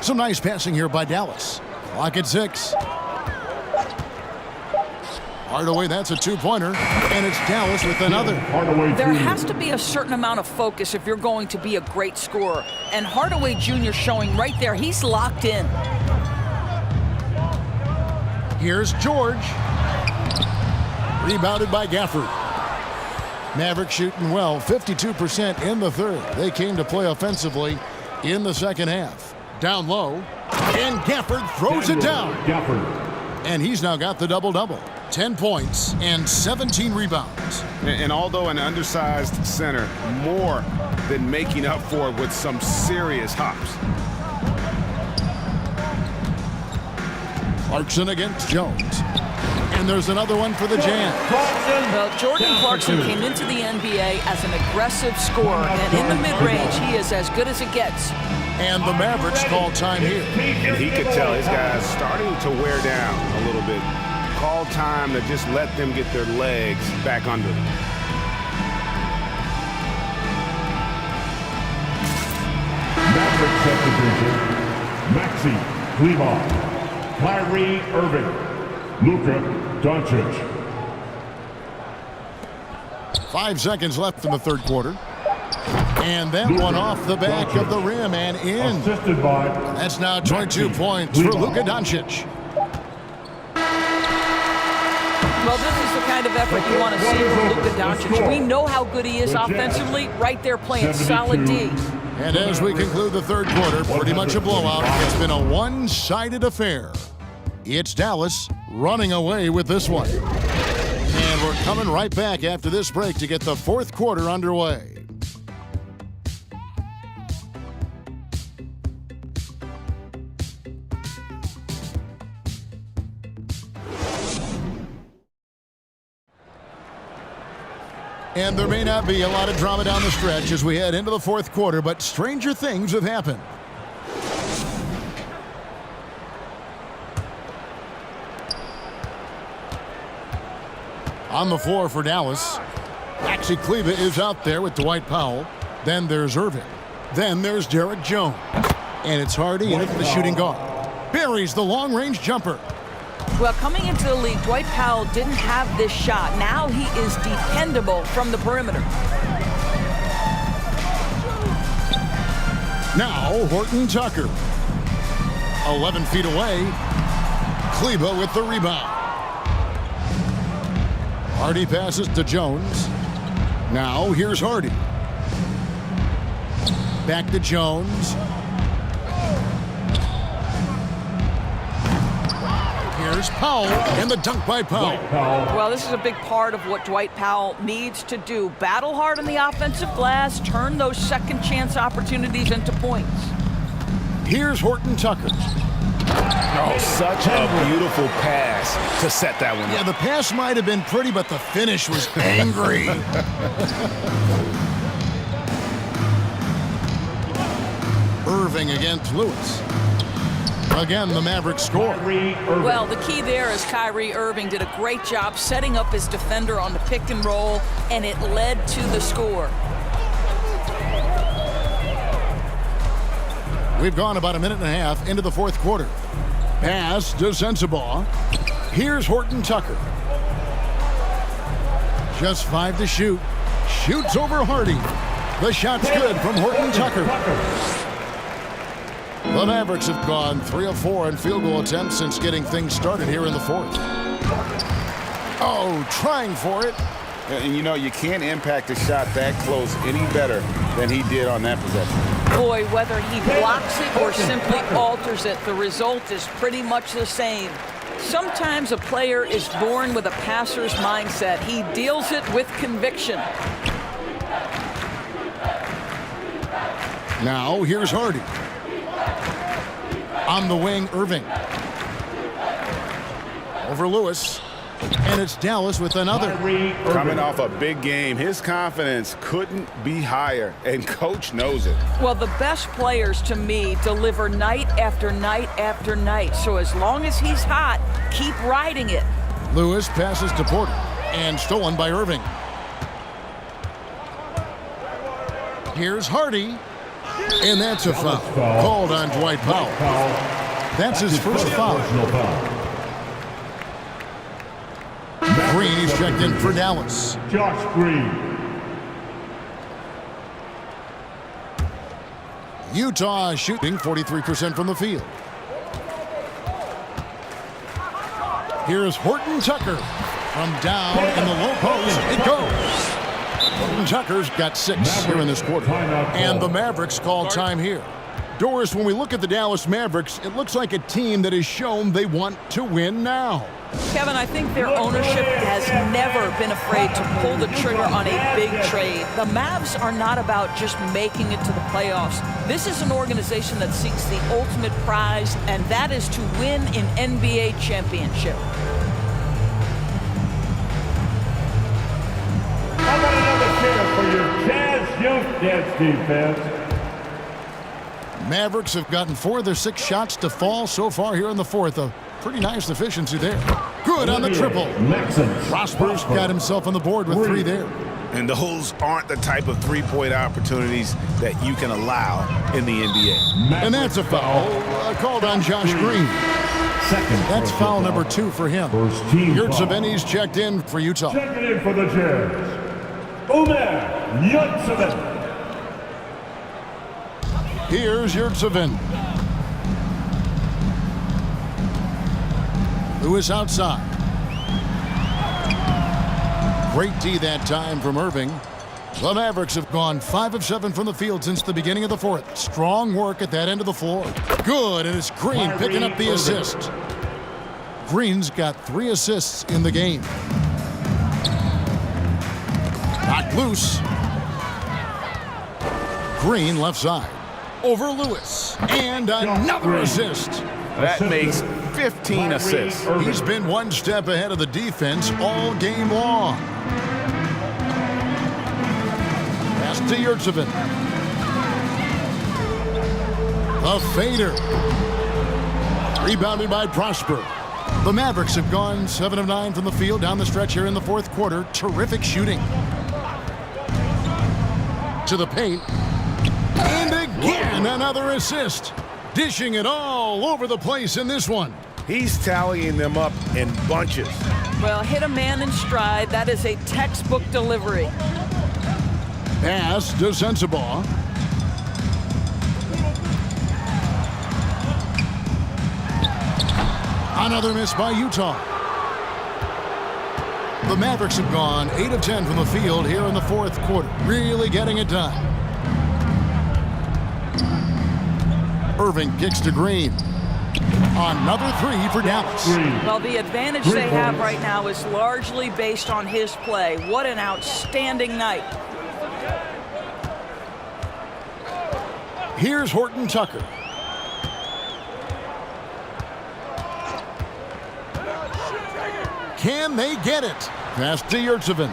Some nice passing here by Dallas. Clock at 6. Hardaway, that's a 2-pointer, and it's Dallas with another. There has to be a certain amount of focus if you're going to be a great scorer, and Hardaway Jr. showing right there, he's locked in. Here's George. Rebounded by Gafford. Mavericks shooting well, 52% in the third. They came to play offensively in the second half. Down low, and Gafford throws it down. And he's now got the double-double. 10 points and 17 rebounds. And although an undersized center, more than making up for it with some serious hops. Clarkson against Jones. And there's another one for the Jam. Well, Jordan Clarkson came into the NBA as an aggressive scorer, and in the mid-range, he is as good as it gets. And the Mavericks call time here. And he could tell his guys starting to wear down a little bit. Call time to just let them get their legs back under them. Mavericks substitution. Maxi Kleber, Kyrie Irving, Luka Doncic. 5 seconds left in the third quarter. And that one off the back of the rim and in. Assisted by That's now 22 points for Luka Doncic. Well, this is the kind of effort you want to see from Luka Doncic. We know how good he is offensively, right there playing solid D. And as we conclude the third quarter, pretty much a blowout. It's been a one-sided affair. It's Dallas running away with this one. And we're coming right back after this break to get the fourth quarter underway. And there may not be a lot of drama down the stretch as we head into the fourth quarter, but stranger things have happened. On the floor for Dallas, Maxi Kleber is out there with Dwight Powell. Then there's Irving. Then there's Derek Jones. And it's Hardy in at the shooting guard. Buries the long-range jumper. Well, coming into the league, Dwight Powell didn't have this shot. Now he is dependable from the perimeter. Now Horton Tucker. 11 feet away. Kleber with the rebound. Hardy passes to Jones. Now here's Hardy. Back to Jones. Here's Powell, and the dunk by Powell. Well, this is a big part of what Dwight Powell needs to do. Battle hard on the offensive glass, turn those second chance opportunities into points. Here's Horton Tucker. Oh, such a beautiful pass to set that one up. Yeah, the pass might have been pretty, but the finish was angry. Irving against Lewis. Again, the Mavericks score. Well, the key there is Kyrie Irving did a great job setting up his defender on the pick and roll, and it led to the score. We've gone about a minute and a half into the fourth quarter. Pass to Sensabaugh. Here's Horton Tucker. Just 5 to shoot. Shoots over Hardy. The shot's good from Horton Tucker. The Mavericks have gone 3 of 4 in field goal attempts since getting things started here in the fourth. Oh, trying for it. And you know, you can't impact a shot that close any better than he did on that possession. Boy, whether he blocks it or simply alters it, the result is pretty much the same. Sometimes a player is born with a passer's mindset. He deals it with conviction. Now here's Hardy. On the wing, Irving. Over Lewis. And it's Dallas with another. Coming off a big game, his confidence couldn't be higher, and coach knows it. Well, the best players to me deliver night after night after night. So as long as he's hot, keep riding it. Lewis passes to Porter and stolen by Irving. Here's Hardy. And that's a foul called on Dwight Powell. That's his first foul. Green is checked in for Dallas. Josh Green. Utah shooting 43% from the field. Here's Horton Tucker from down in the low post. It goes. Horton Tucker's got 6 here in this quarter. And the Mavericks call time here. Doris, when we look at the Dallas Mavericks, it looks like a team that has shown they want to win now. Kevin, I think their ownership has never been afraid to pull the trigger on a big trade. The Mavs are not about just making it to the playoffs. This is an organization that seeks the ultimate prize, and that is to win an NBA championship. How about another cheer for your Jazz Youth Dance defense? Mavericks have gotten 4 of their 6 shots to fall so far here in the fourth. A pretty nice efficiency there. Good on the triple. Prosper's got himself on the board with 3 there. And those aren't the type of three-point opportunities that you can allow in the NBA. And that's a foul called on Josh Green. That's foul number 2 for him. Yurtseven's checked in for Utah. Checking in for the Jazz, Omer Yurtseven. Here's Yurtseven. Lewis outside. Great D that time from Irving. The Mavericks have gone 5 of 7 from the field since the beginning of the fourth. Strong work at that end of the floor. Good, and it's Green picking up the assist. Green's got 3 assists in the game. Knocked loose. Green left side. Over Lewis. And another assist. That makes 15 assists. He's been one step ahead of the defense all game long. Pass to Yurtseven. The fader. Rebounded by Prosper. The Mavericks have gone 7 of 9 from the field down the stretch here in the fourth quarter. Terrific shooting. To the paint. And again, another assist. Dishing it all over the place in this one. He's tallying them up in bunches. Well, hit a man in stride. That is a textbook delivery. Pass to Sensabaugh. Another miss by Utah. The Mavericks have gone 8 of 10 from the field here in the fourth quarter. Really getting it done. Irving kicks to Green. Another 3 for Dallas. Well, the advantage they have right now is largely based on his play. What an outstanding night. Here's Horton Tucker. Can they get it? Pass to Yurtseven.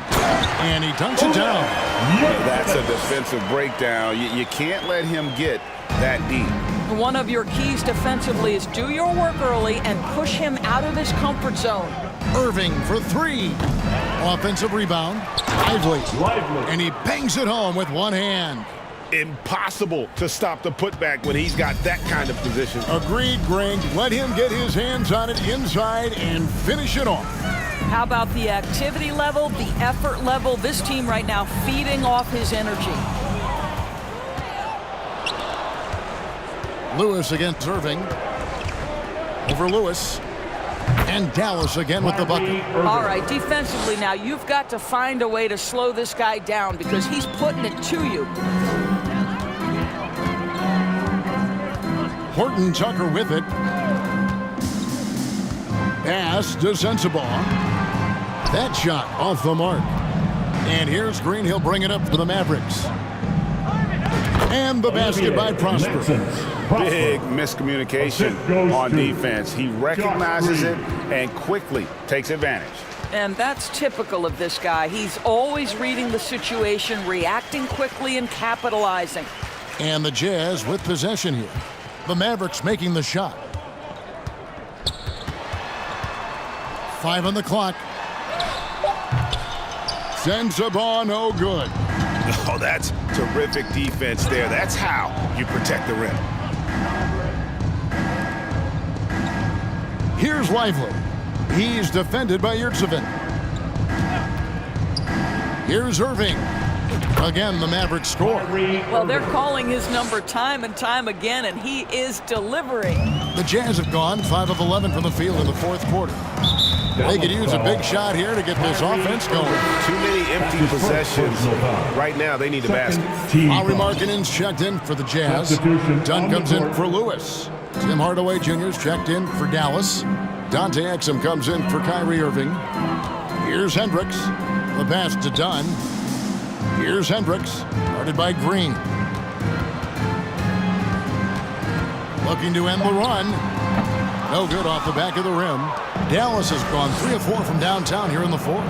And he dunks it down. That's a defensive breakdown. You can't let him get that deep. One of your keys defensively is do your work early and push him out of his comfort zone. Irving for 3. Offensive rebound. Lively. And he bangs it home with one hand. Impossible to stop the putback when he's got that kind of position. Agreed, Greg. Let him get his hands on it inside and finish it off. How about the activity level, the effort level? This team right now feeding off his energy. Lewis against Irving. Over Lewis. And Dallas again with the bucket. All right, defensively now, you've got to find a way to slow this guy down because he's putting it to you. Horton Tucker with it. Pass to Sensabaugh. That shot off the mark. And here's Green. He'll bring it up for the Mavericks. And the basket by Prosper. Big miscommunication on defense. He recognizes it and quickly takes advantage. And that's typical of this guy. He's always reading the situation, reacting quickly, and capitalizing. And the Jazz with possession here. The Mavericks making the shot. 5 on the clock. Sensabaugh, no good. Oh, that's terrific defense there. That's how you protect the rim. Here's Lively. He's defended by Yurtseven. Here's Irving. Again, the Mavericks score. Well, they're calling his number time and time again, and he is delivering. The Jazz have gone 5 of 11 from the field in the fourth quarter. They could use a big shot here to get this offense going. Too many empty possessions. Right now, they need a basket. Lauri Markkanen's checked in for the Jazz. Dunn comes in for Lewis. Tim Hardaway Jr.'s checked in for Dallas. Dante Exum comes in for Kyrie Irving. Here's Hendricks. The pass to Dunn. Here's Hendricks, guarded by Green. Looking to end the run. No good off the back of the rim. Dallas has gone 3 of 4 from downtown here in the fourth.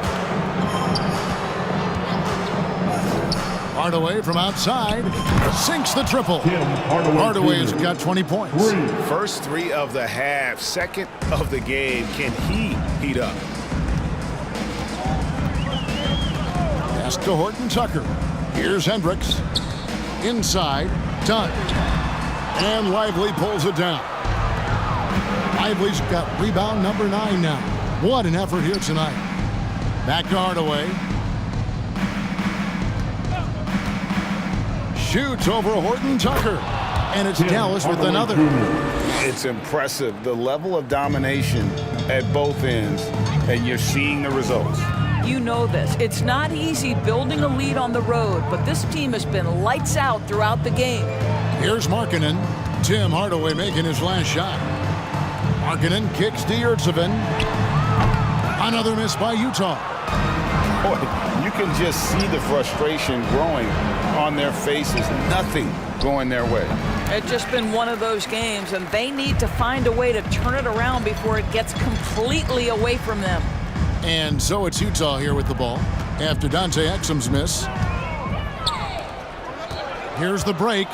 Hardaway from outside sinks the triple. Hardaway's got 20 points. First 3 of the half, second of the game. Can he heat up? Pass to Horton Tucker. Here's Hendricks. Inside, Dunn. And Lively pulls it down. Lively's got rebound number 9 now. What an effort here tonight. Back to Hardaway. Shoots over Horton Tucker. And it's Dallas with another. It's impressive, the level of domination at both ends, and you're seeing the results. You know this. It's not easy building a lead on the road, but this team has been lights out throughout the game. Here's Markkanen. Tim Hardaway making his last shot. Markkanen kicks to Yurtseven. Another miss by Utah. Boy, you can just see the frustration growing on their faces. Nothing going their way. It's just been one of those games, and they need to find a way to turn it around before it gets completely away from them. And so it's Utah here with the ball after Dante Exum's miss. Here's the break.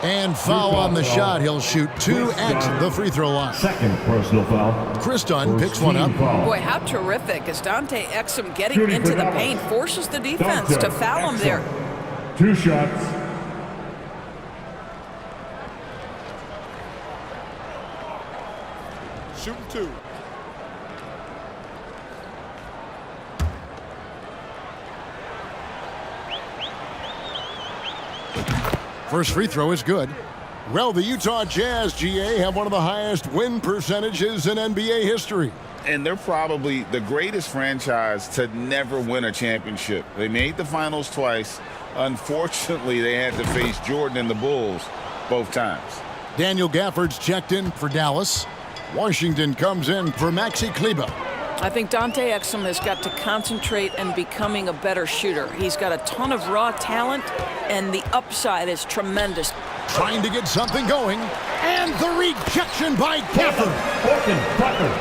And foul on the shot. He'll shoot 2 at the free throw line. Second personal foul. Chris Dunn picks one up. Boy, how terrific is Dante Exum getting into the paint, forces the defense to foul him there. 2 shots. Shooting 2. First free throw is good. Well, the Utah Jazz, GA, have one of the highest win percentages in NBA history. And they're probably the greatest franchise to never win a championship. They made the finals twice. Unfortunately, they had to face Jordan and the Bulls both times. Daniel Gafford's checked in for Dallas. Washington comes in for Maxi Kleber. I think Dante Exum has got to concentrate and becoming a better shooter. He's got a ton of raw talent, and the upside is tremendous. Trying to get something going, and the rejection by Gafford. Horton Tucker.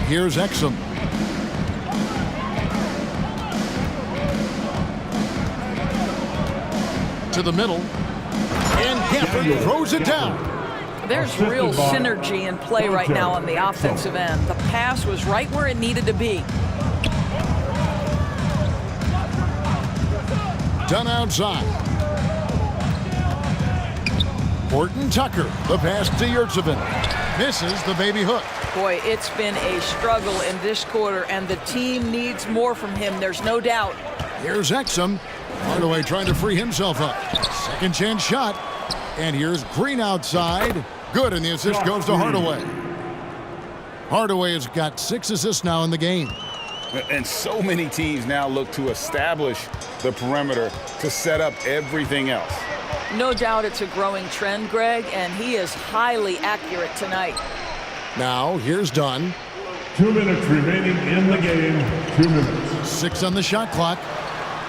Here's Exum. To the middle, and Gafford throws it down. There's real synergy in play right now on the offensive end. The pass was right where it needed to be. Done outside. Horton Tucker, the pass to Yurtseven. Misses the baby hook. Boy, it's been a struggle in this quarter, and the team needs more from him. There's no doubt. Here's Exum. Hardaway trying to free himself up. Second chance shot. And here's Green outside. Good, and the assist goes to Hardaway. Hardaway has got 6 assists now in the game. And so many teams now look to establish the perimeter to set up everything else. No doubt it's a growing trend, Greg, and he is highly accurate tonight. Now, here's Dunn. 2 minutes remaining in the game. 2 minutes. 6 on the shot clock.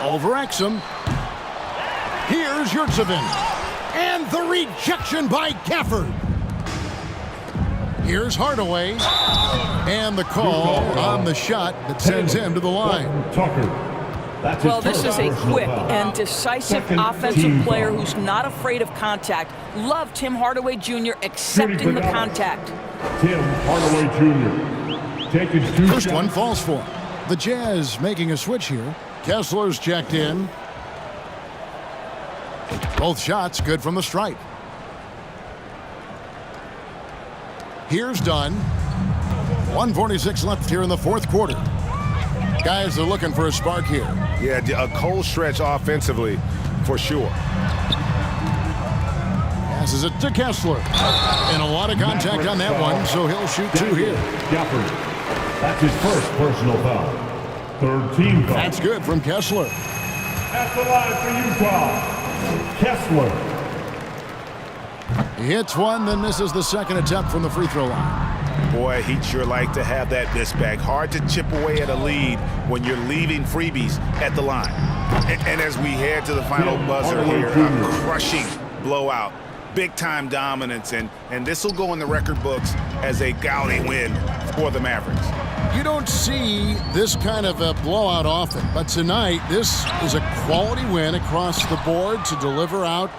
Over Exum. Here's Yurtsevin. And the rejection by Gafford. Here's Hardaway. And the call on the shot that sends him to the line. Well, this is a quick and decisive offensive player who's not afraid of contact. Love Tim Hardaway Jr. accepting the contact. Tim Hardaway Jr. taking 2 First shots. one falls for him. The Jazz making a switch here. Kessler's checked in. Both shots good from the stripe. Here's Dunn. 1:46 left here in the fourth quarter. Guys are looking for a spark here. Yeah, a cold stretch offensively for sure. Passes it to Kessler. And a lot of contact on that one, so he'll shoot 2 here. Gafford. That's his first personal foul. Third team foul. That's good from Kessler. At the line for Utah, Kessler. He hits one, then misses the second attempt from the free throw line. Boy, he'd sure like to have that miss back. Hard to chip away at a lead when you're leaving freebies at the line. And as we head to the final buzzer here, a crushing blowout. Big-time dominance, and this will go in the record books as a gaudy win for the Mavericks. You don't see this kind of a blowout often, but tonight this is a quality win across the board to deliver out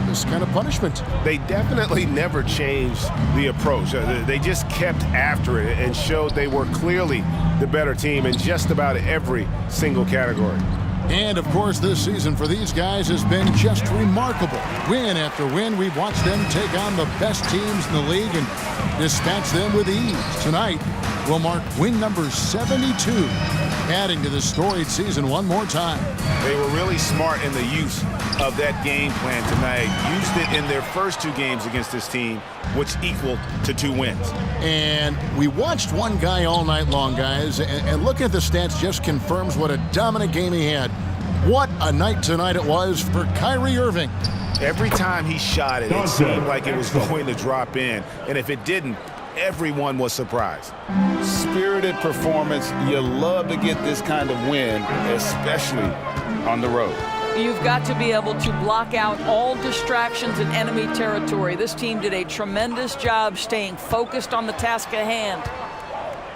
this kind of punishment. They definitely never changed the approach. They just kept after it and showed they were clearly the better team in just about every single category. And, of course, this season for these guys has been just remarkable. Win after win, we've watched them take on the best teams in the league and dispatch them with ease. Tonight will mark win number 72, adding to this storied season one more time. They were really smart in the use of that game plan tonight. Used it in their first 2 games against this team, which equaled to 2 wins. And we watched one guy all night long, guys, and looking at the stats just confirms what a dominant game he had. What a night tonight it was for Kyrie Irving. Every time he shot it, it seemed like it was going to drop in. And if it didn't, everyone was surprised. Spirited performance. You love to get this kind of win, especially on the road. You've got to be able to block out all distractions in enemy territory. This team did a tremendous job staying focused on the task at hand.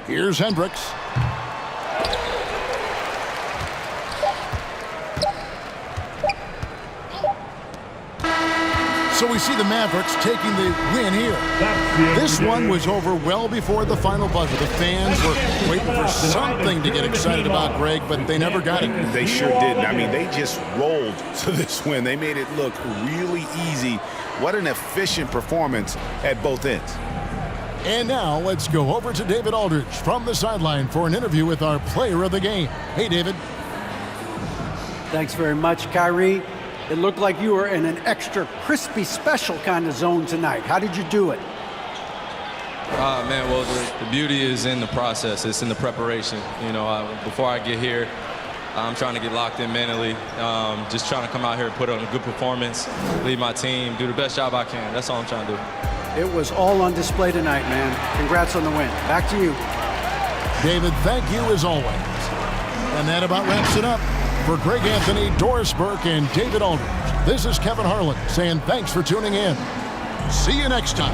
Here's Hendricks. So we see the Mavericks taking the win here. This one was over well before the final buzzer. The fans were waiting for something to get excited about, Greg, but they never got it. They sure didn't. I mean, they just rolled to this win. They made it look really easy. What an efficient performance at both ends. And now let's go over to David Aldridge from the sideline for an interview with our player of the game. Hey, David. Thanks very much, Kyrie. It looked like you were in an extra crispy special kind of zone tonight. How did you do it? Man, well, the beauty is in the process. It's in the preparation. You know, before I get here, I'm trying to get locked in mentally. Just trying to come out here and put on a good performance, lead my team, do the best job I can. That's all I'm trying to do. It was all on display tonight, man. Congrats on the win. Back to you. David, thank you as always. And that about wraps it up. For Greg Anthony, Doris Burke, and David Aldridge, this is Kevin Harlan saying thanks for tuning in. See you next time.